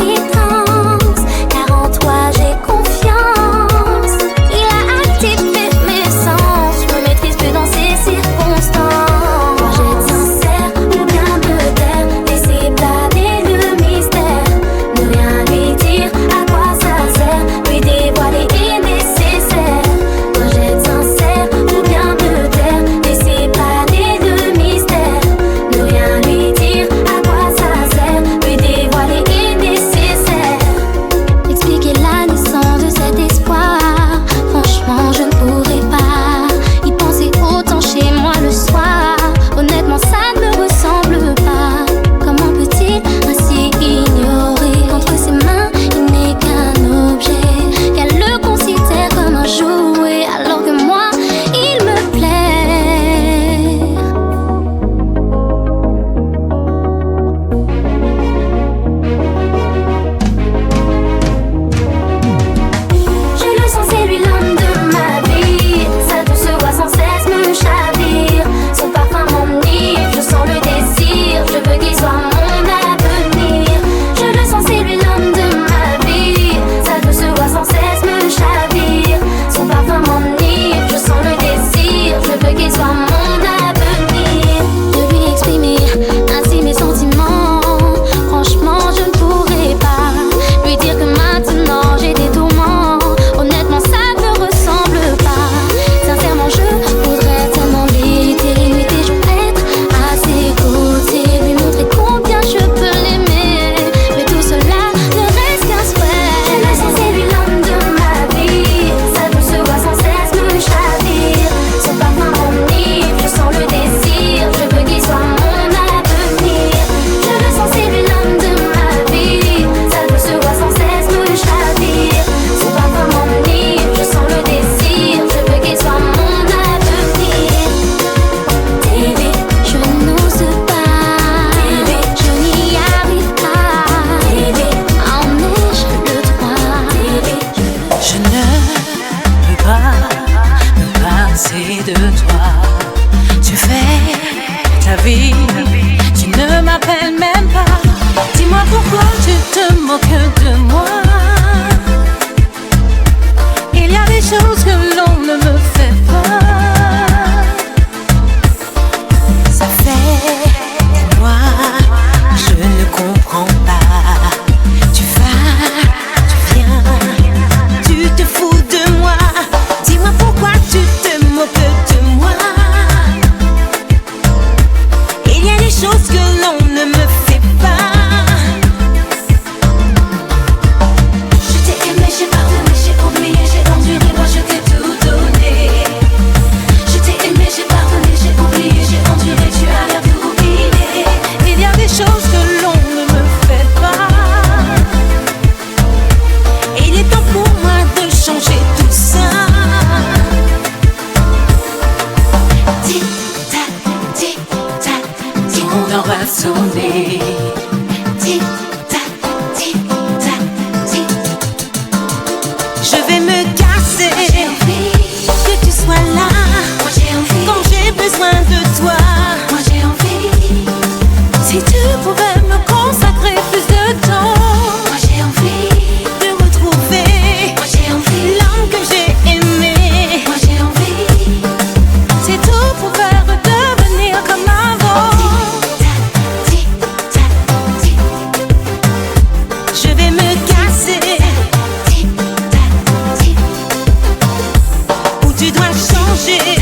bouger.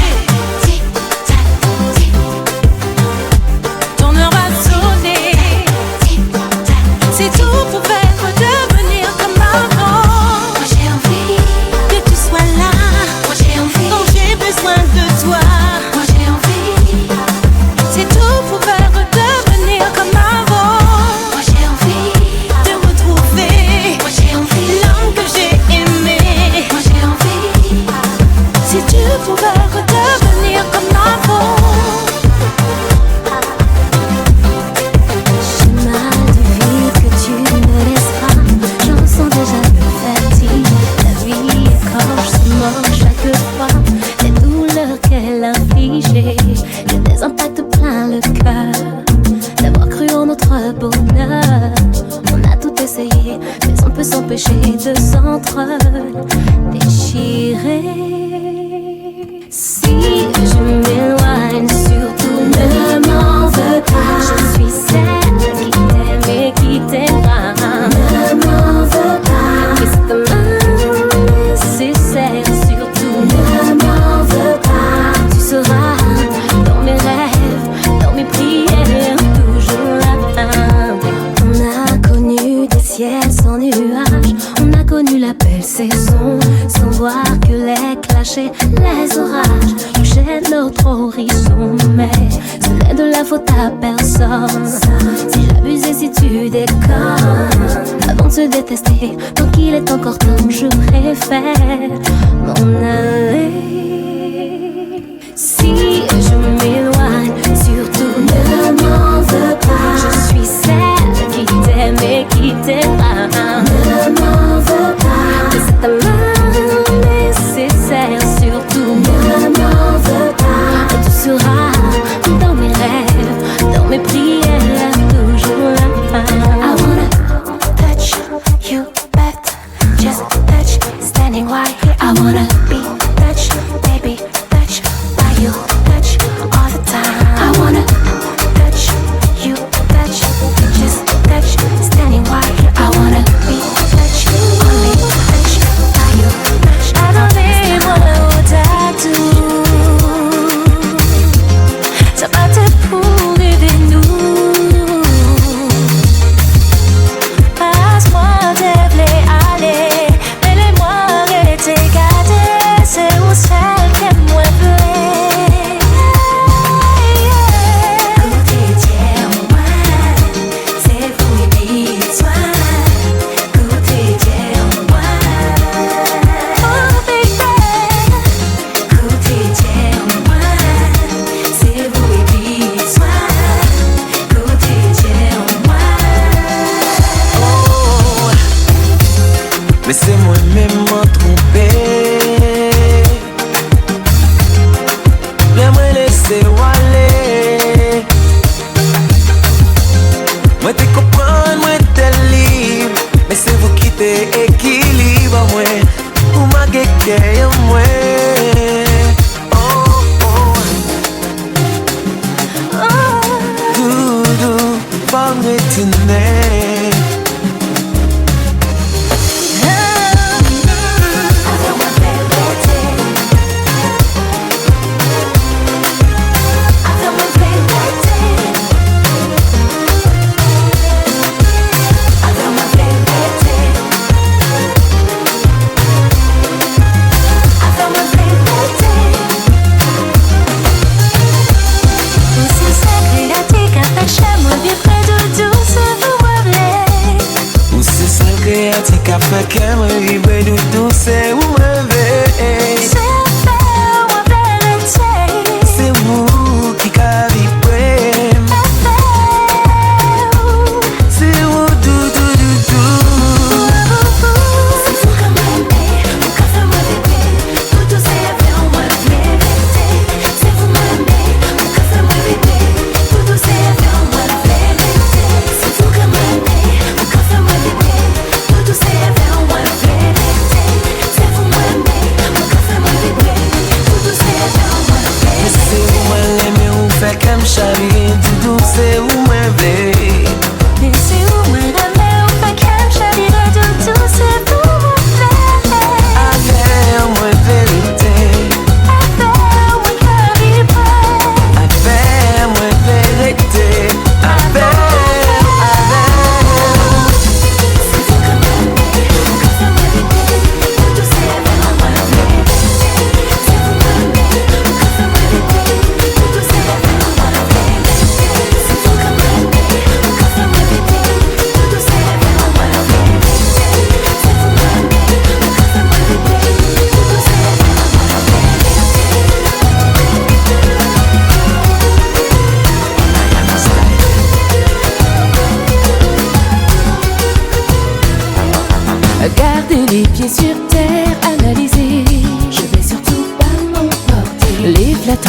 Ton heure va sonner. Si tout pouvait redevenir comme avant. Moi j'ai envie que tu sois là. Moi j'ai envie quand j'ai besoin de toi. Moi j'ai envie. Si tout pouvait redevenir comme avant. Moi j'ai envie de retrouver. Moi j'ai envie l'homme que j'ai aimé. Moi j'ai envie. Si tu pouvais redevenir comme avant. Chemin de vie que tu me laisseras. J'en sens déjà le fatigue. La vie écorche ses morts chaque fois. Les douleurs qu'elle a infligées. J'ai des impacts plein le cœur. D'avoir cru en notre bonheur. On a tout essayé, mais on peut s'empêcher de s'entre-déchirer. Si je m'éloigne, surtout ne m'en veux pas. Je suis celle qui t'aime et qui t'aimera. Ne m'en veux pas. Et c'est tellement nécessaire, surtout ne m'en veux pas. Tu seras dans mes rêves, dans mes prières, toujours là. On a connu des ciels sans nuages. On a connu la belle saison, sans voir que les clashs et les orages touchaient notre horizon. Mais ce n'est de la faute à personne. Si j'abuse et si tu déconnes, avant de se détester, tant qu'il est encore temps, je préfère m'en aller. Si je m'éloigne, surtout ne m'en veux pas. Je suis celle qui t'aime et qui t'aimera. Ne m'en veux pas. Mais c'est tellement nécessaire, surtout ne m'en veux pas. Et tu seras dans mes rêves, dans mes prières, toujours là. I wanna touch you better, just touch, standing right here. I wanna be touched, baby, touch by you, touch all the time. I wanna touch you, touch, just touch, standing right here. I wanna be touched, only touch by you, touch. I don't need one tattoo. Ça battait pour rêver nous. Passe-moi tes blés, allez. Mets-les-moi et t'es gâté. C'est où celle qui est moins blé. Côté tiers, moi, c'est vous et besoin. Côté tiers, moi, oh baby. Côté tiers, moi, c'est vous et besoin. Côté tiers, moi, oh. Mais c'est moi-même m'en tromper. Laisse-moi laisser aller. Moi t'es comprendre, moi t'es libre. Mais c'est vous qui t'équilibre, moi. Ou ma guégué, moi. Oh, oh. Doudou, pas me tenir. Avant ma belle beauté. Avant ma belle beauté. Avant ma belle beauté. Avant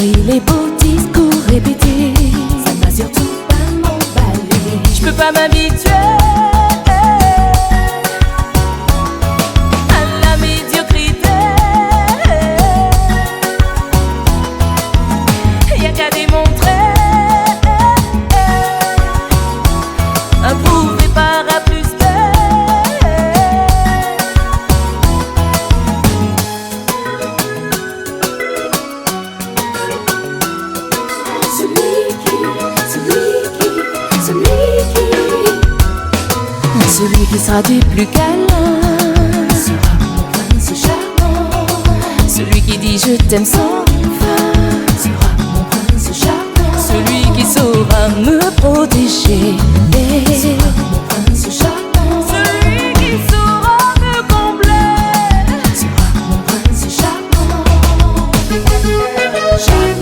malgré les beaux discours répétés, ça m'a surtout pas m'emballé. Je peux pas m'habituer à la médiocrité. Y'a qu'à démontrer, approuvé par A plus B. Celui qui sera des plus câlins sera mon prince charmant. Celui qui dit je t'aime sans fin sera mon prince charmant. Celui qui saura me protéger sera mon prince charmant. Celui qui saura me combler sera mon prince charmant. Charmant.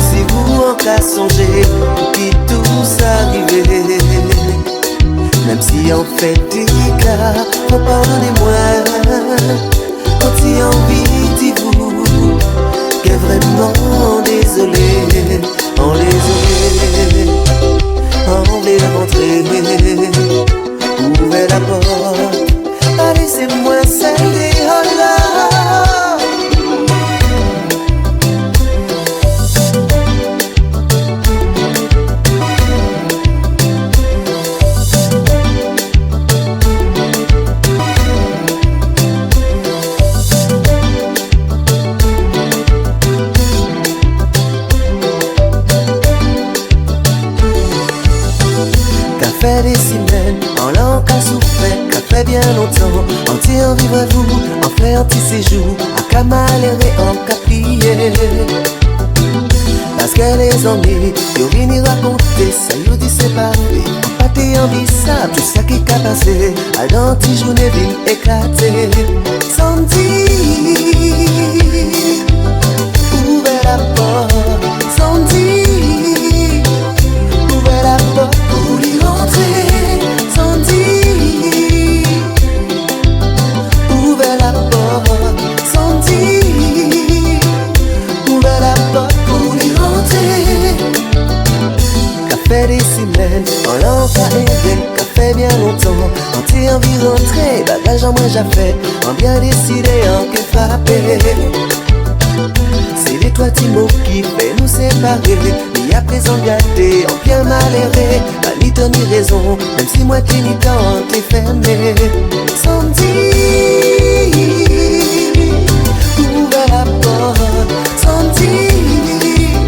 Si vous en cas songez qui tous arrivés, même si en fait des cas, pardonnez-moi, quand il envie dit vous, qu'est vraiment désolé, on les rentrer, ouvrez la porte, laissez-moi sceller, oh là. Fait des semaines, en l'an qu'a souffert, qu'a fait bien longtemps, entier en vivre-vous, en fait un petit séjour, à camalérer en caprier. Parce que les amis, ils viennent raconter, ça ils dit c'est parfait, en pâté en bissable, tout ça qui a passé, à l'anti journée vine éclater, sans dire, ouvrez la porte, sans dire, ouvrez la porte. Sans dire, ouvrez la porte, sans dire, ouvrez la porte pour y rentrer. Qu'a fait des semaines, en l'an qu'a aidé, qu'a fait bien longtemps, en t'y envie rentrer, bagage en moi j'ai fait, en bien décidé, en que frapper. C'est les toi Timo qui fait nous séparer, mais à présent gâté, en bien malheureux, pas ni temps ni raison, même si moi qui n'y temps t'es fermé. Sans dire, ouvrez la porte, sans dire,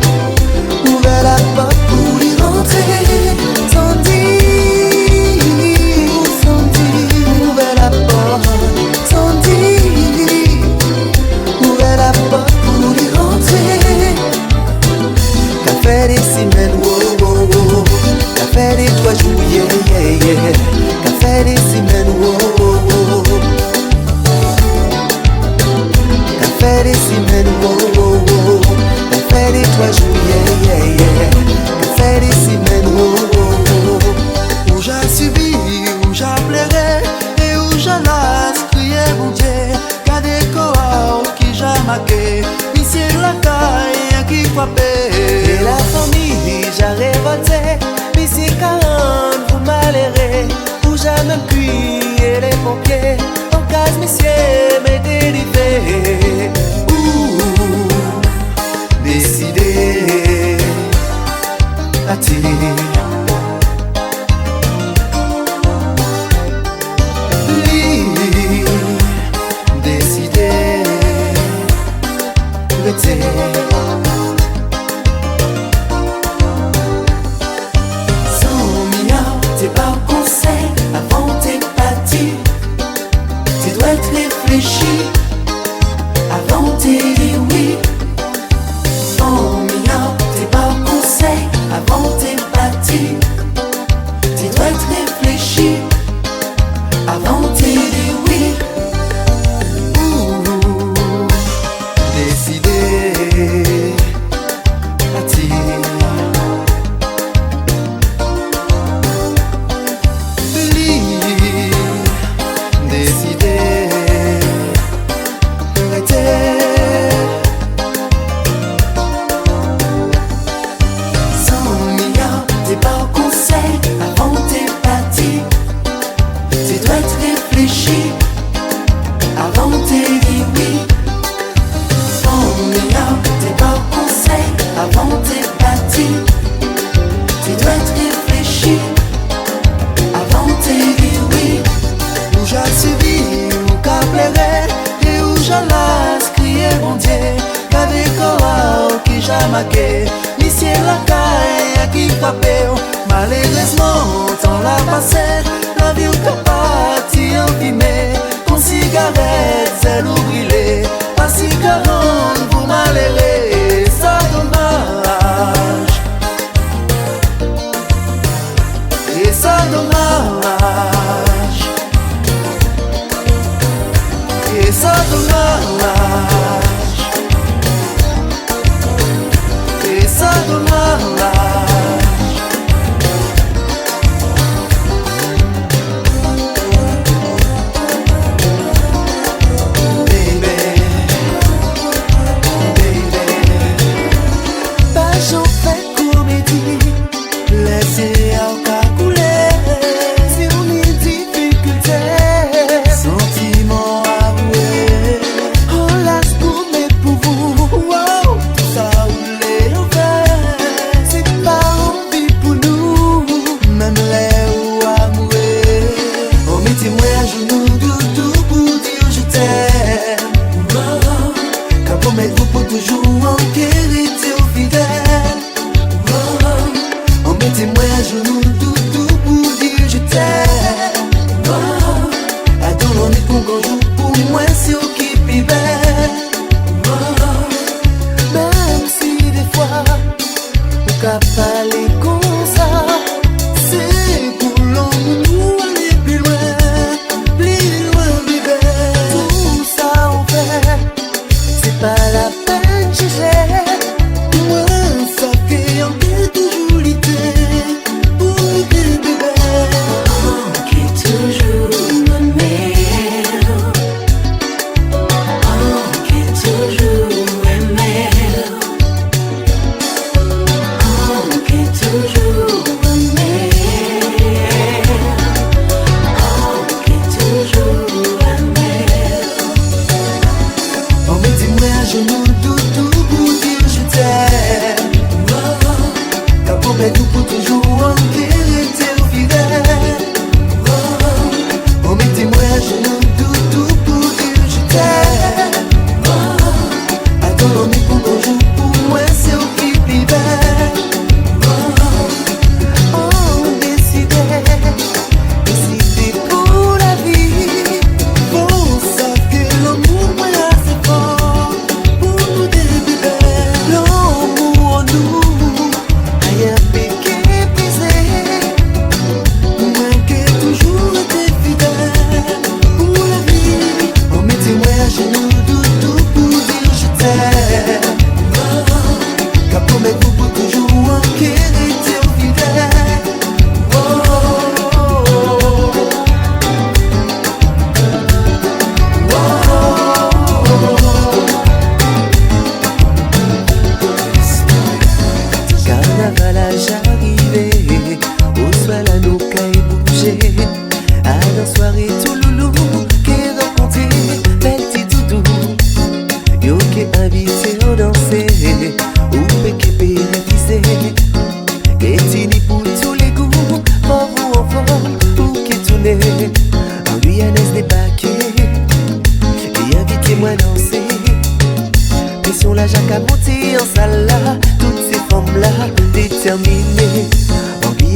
ouvrez la porte pour y rentrer. Sans dire, ouvrez la porte, sans dire, ouvrez la porte pour y rentrer. Qu'a fait des semaines, wow, wow, wow. Qu'a fait des 3 jours, yeah, yeah, yeah. Décider, rester. T'es pas conseil avant t'es parti. Tu dois te réfléchir avant t'es dit oui. Oh mia, t'es pas conseil avant t'es parti. Tu dois te réfléchir avant t'es dit oui. Décider, partir. Avant t'es dit oui. Oh mia, t'es pas conseil avant t'es parti. Tu dois te réfléchir avant t'es dit oui. Où j'ai suivi, où qu'a plairé, et où j'ai las crié mon Dieu. Qu'a décoré, qui j'ai marqué, ici la caille à qui frappé. Malheureusement, dans la passé, la vie où t'as parti en fumée. Cigarette, celle ou brûlée, pas si quarante pour m'aller, ça dommage. Et ça dommage. Et ça dommage. Et ça dommage.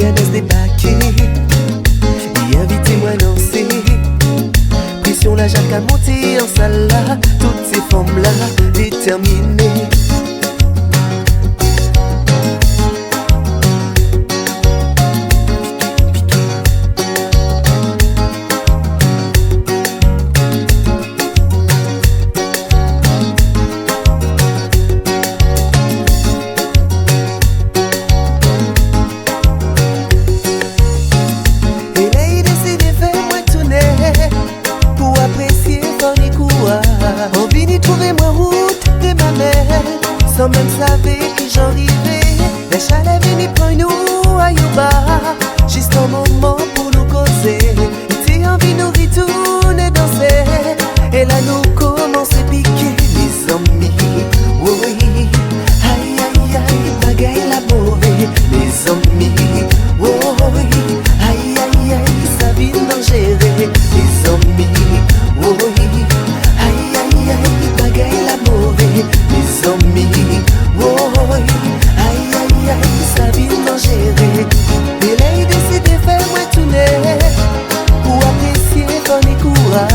Rien n'est débarqué. Et invitez-moi à danser. Pression la Jacques a monté en salle là. Toutes ces formes là déterminées. Sans même savoir qui j'en rivais. Les chalets venus prendre nous à Yuba. Juste un moment pour nous causer. T'es envie nous retourner danser. Et là nous commençons à piquer les amis. Oui, aïe aïe aïe, bagaille la mauvaise. Les amis, oui, aïe aïe aïe, ça vient d'en gérer. Les amis, oui, aïe aïe aïe, bagaille la mauvaise. Les amis, oh, aïe aïe aïe, ça vient d'en gérer. Et là il décide de faire moi tourner pour apprécier ton courage.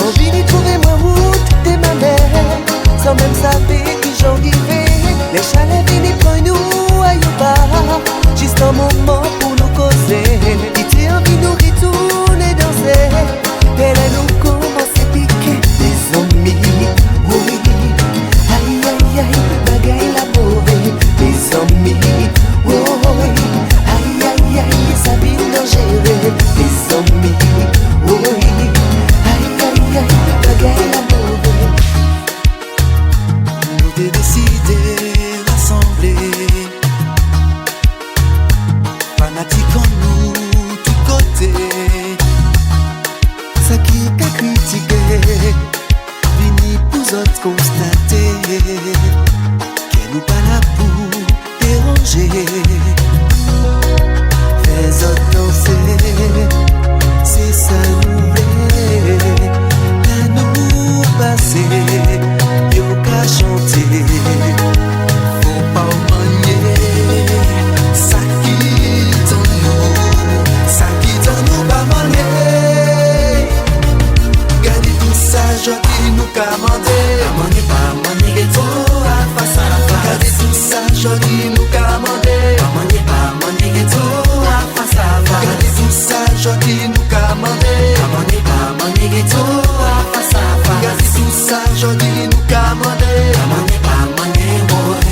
Envie de trouver moi route de ma mère, sans même savoir qui j'en vivais. Les chalets viennent prendre nous à Yuba. Juste un moment pour nous causer. Il t'a envie de nous retourner danser. Et là nous commençons à piquer les amis, oui. Aïe aïe aïe, bagaille la mauvaise. Les amis, oh, aïe aïe aïe, ça vient d'en gérer. Les amis, oh, aïe aïe aïe, bagaille la mauvaise. Nous t'es décidé rassembler. Fanatiques en nous, tous côtés. Ça qui qu'a critiqué, vini pour autres constater. Qu'elle nous pas là pour déranger. Fais autres danser, c'est ça nous voulait. Là nous passer, yo qu'à chanter. Faut pas manier, ça qui t'en nous pas manier. Gardez tout ça, je dis nous qu'à mander. Manger pas manger ghetto à face à face. Gardez tout ça, je dis nous qu'à mander. Manger pas manger ghetto à face à face. Gardez tout ça, je dis nous qu'à mander. Manger pas manger ghetto à face à face. Gardez tout ça, je dis nous qu'à mander. Manger pas manger boy.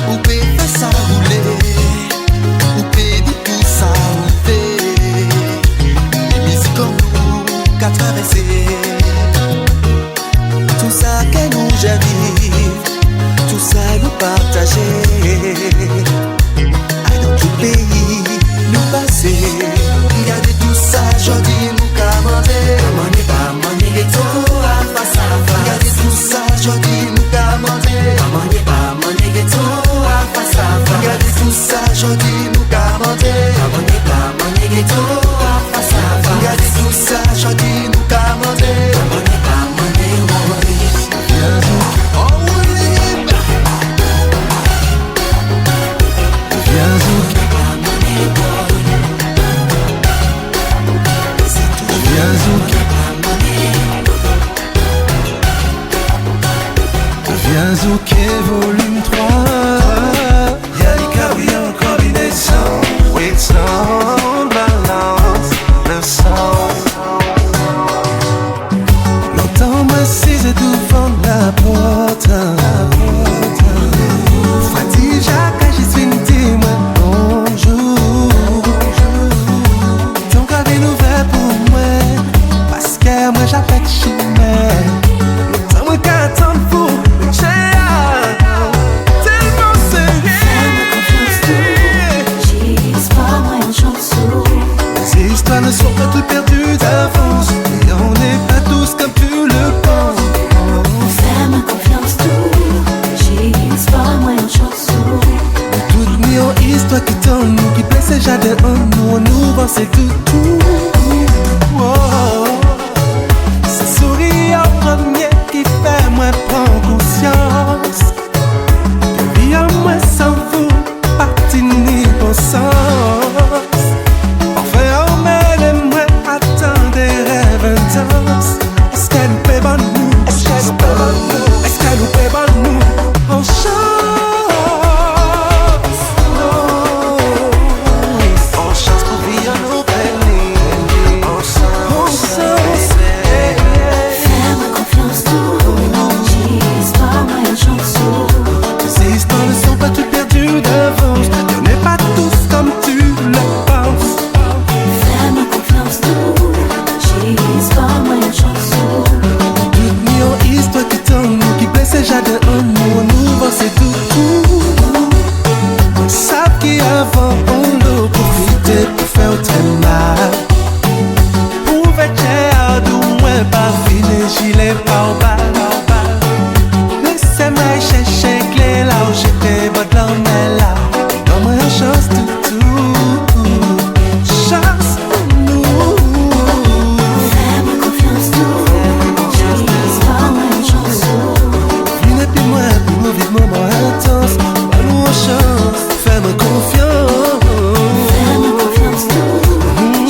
Ou peut faire ça rouler, ou peut dire tout ça rouler. Les musiques comme nous qu'à traverser. Tout ça que nous j'arrive, tout ça nous partager. Dans tout pays, nous passer. Regardez tout ça, je dis nous commander. Manger pas manger ghetto à face à face. Regardez tout ça, je dis nous commander. Manger pas manger ghetto à face à face. Regardez tout ça, je dis nous commander. Manger pas manger ghetto à face à face. Regardez tout ça, je dis nous commander. Manger pas manger oh oui. Viens Zouk volume 3. Y'a les cabris en combinaison. With sound balance, le sound. Longtemps moi si c'est devant la porte. Fati Jacques, j'y suis une témoin. Bonjour. Ton cœur est ouvert pour moi. Parce que moi j'appelle chimère. Longtemps moi qu'attendre pour le chéa. Tellement serré. J'y pas moi en chanson. Les histoires ne sont pas toutes perdues d'avance. Et on n'est pas tous comme tu le penses. Fais-moi confiance tout. J'y pas moi en chanson. Toute nuit en histoire qui tourne, nous qui blesse le jardin en nous, on nous vend c'est tout. Oh, c'est sourire en premier qui fait moi prendre conscience. Que vie en moi sans vous, partie ni avant, on l'a profité pour faire très mal. Pouvait faire d'où moins par fine, gilet par balle. Laissez-moi chercher clé là où j'étais, votre l'homme est là. Donne-moi une chance tout. Chance pour nous. Fais-moi confiance tout. J'utilise pas ma chance. Une et puis moi pour vivre moment intense. Donne-moi une chance, fais-moi confiance. Fais-moi confiance tout.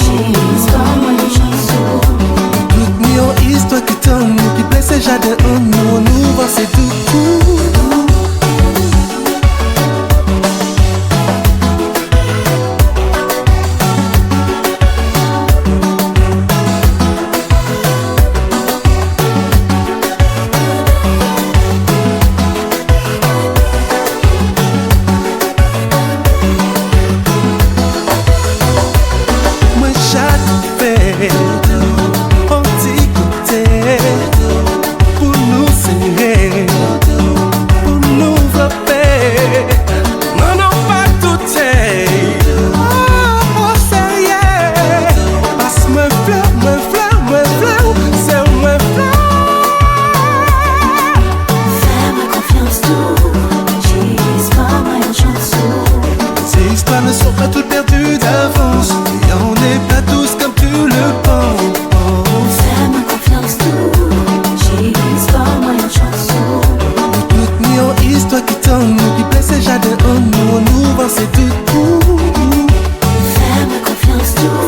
J'utilise pas ma chance. Toute mi histoire qui tourne, qui blesse jardin en nous, nous voir c'est tout. Moi chaque fait on dit côté pour nous serrer, pour nous frapper. Non, non, pas tout est. Oh, sérieux. Passe-moi fleur, c'est moi fleur. Fais-moi confiance tout. J'utilise pas ma chance. Ces histoires ne sont pas toutes perdues d'avance, et on n'est pas tous comme tu le penses. Fais-moi confiance tout. J'utilise pas ma chance. Toute mi histoire qui tourne, qui blesse jardin en nous, nous voir c'est tout. Fais-moi confiance tout.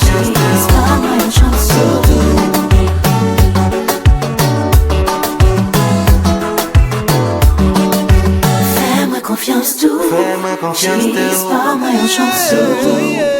J'utilise pas ma chance. Fais-moi confiance tout. Fais-moi confiance J'utilise tout. pas ma chance.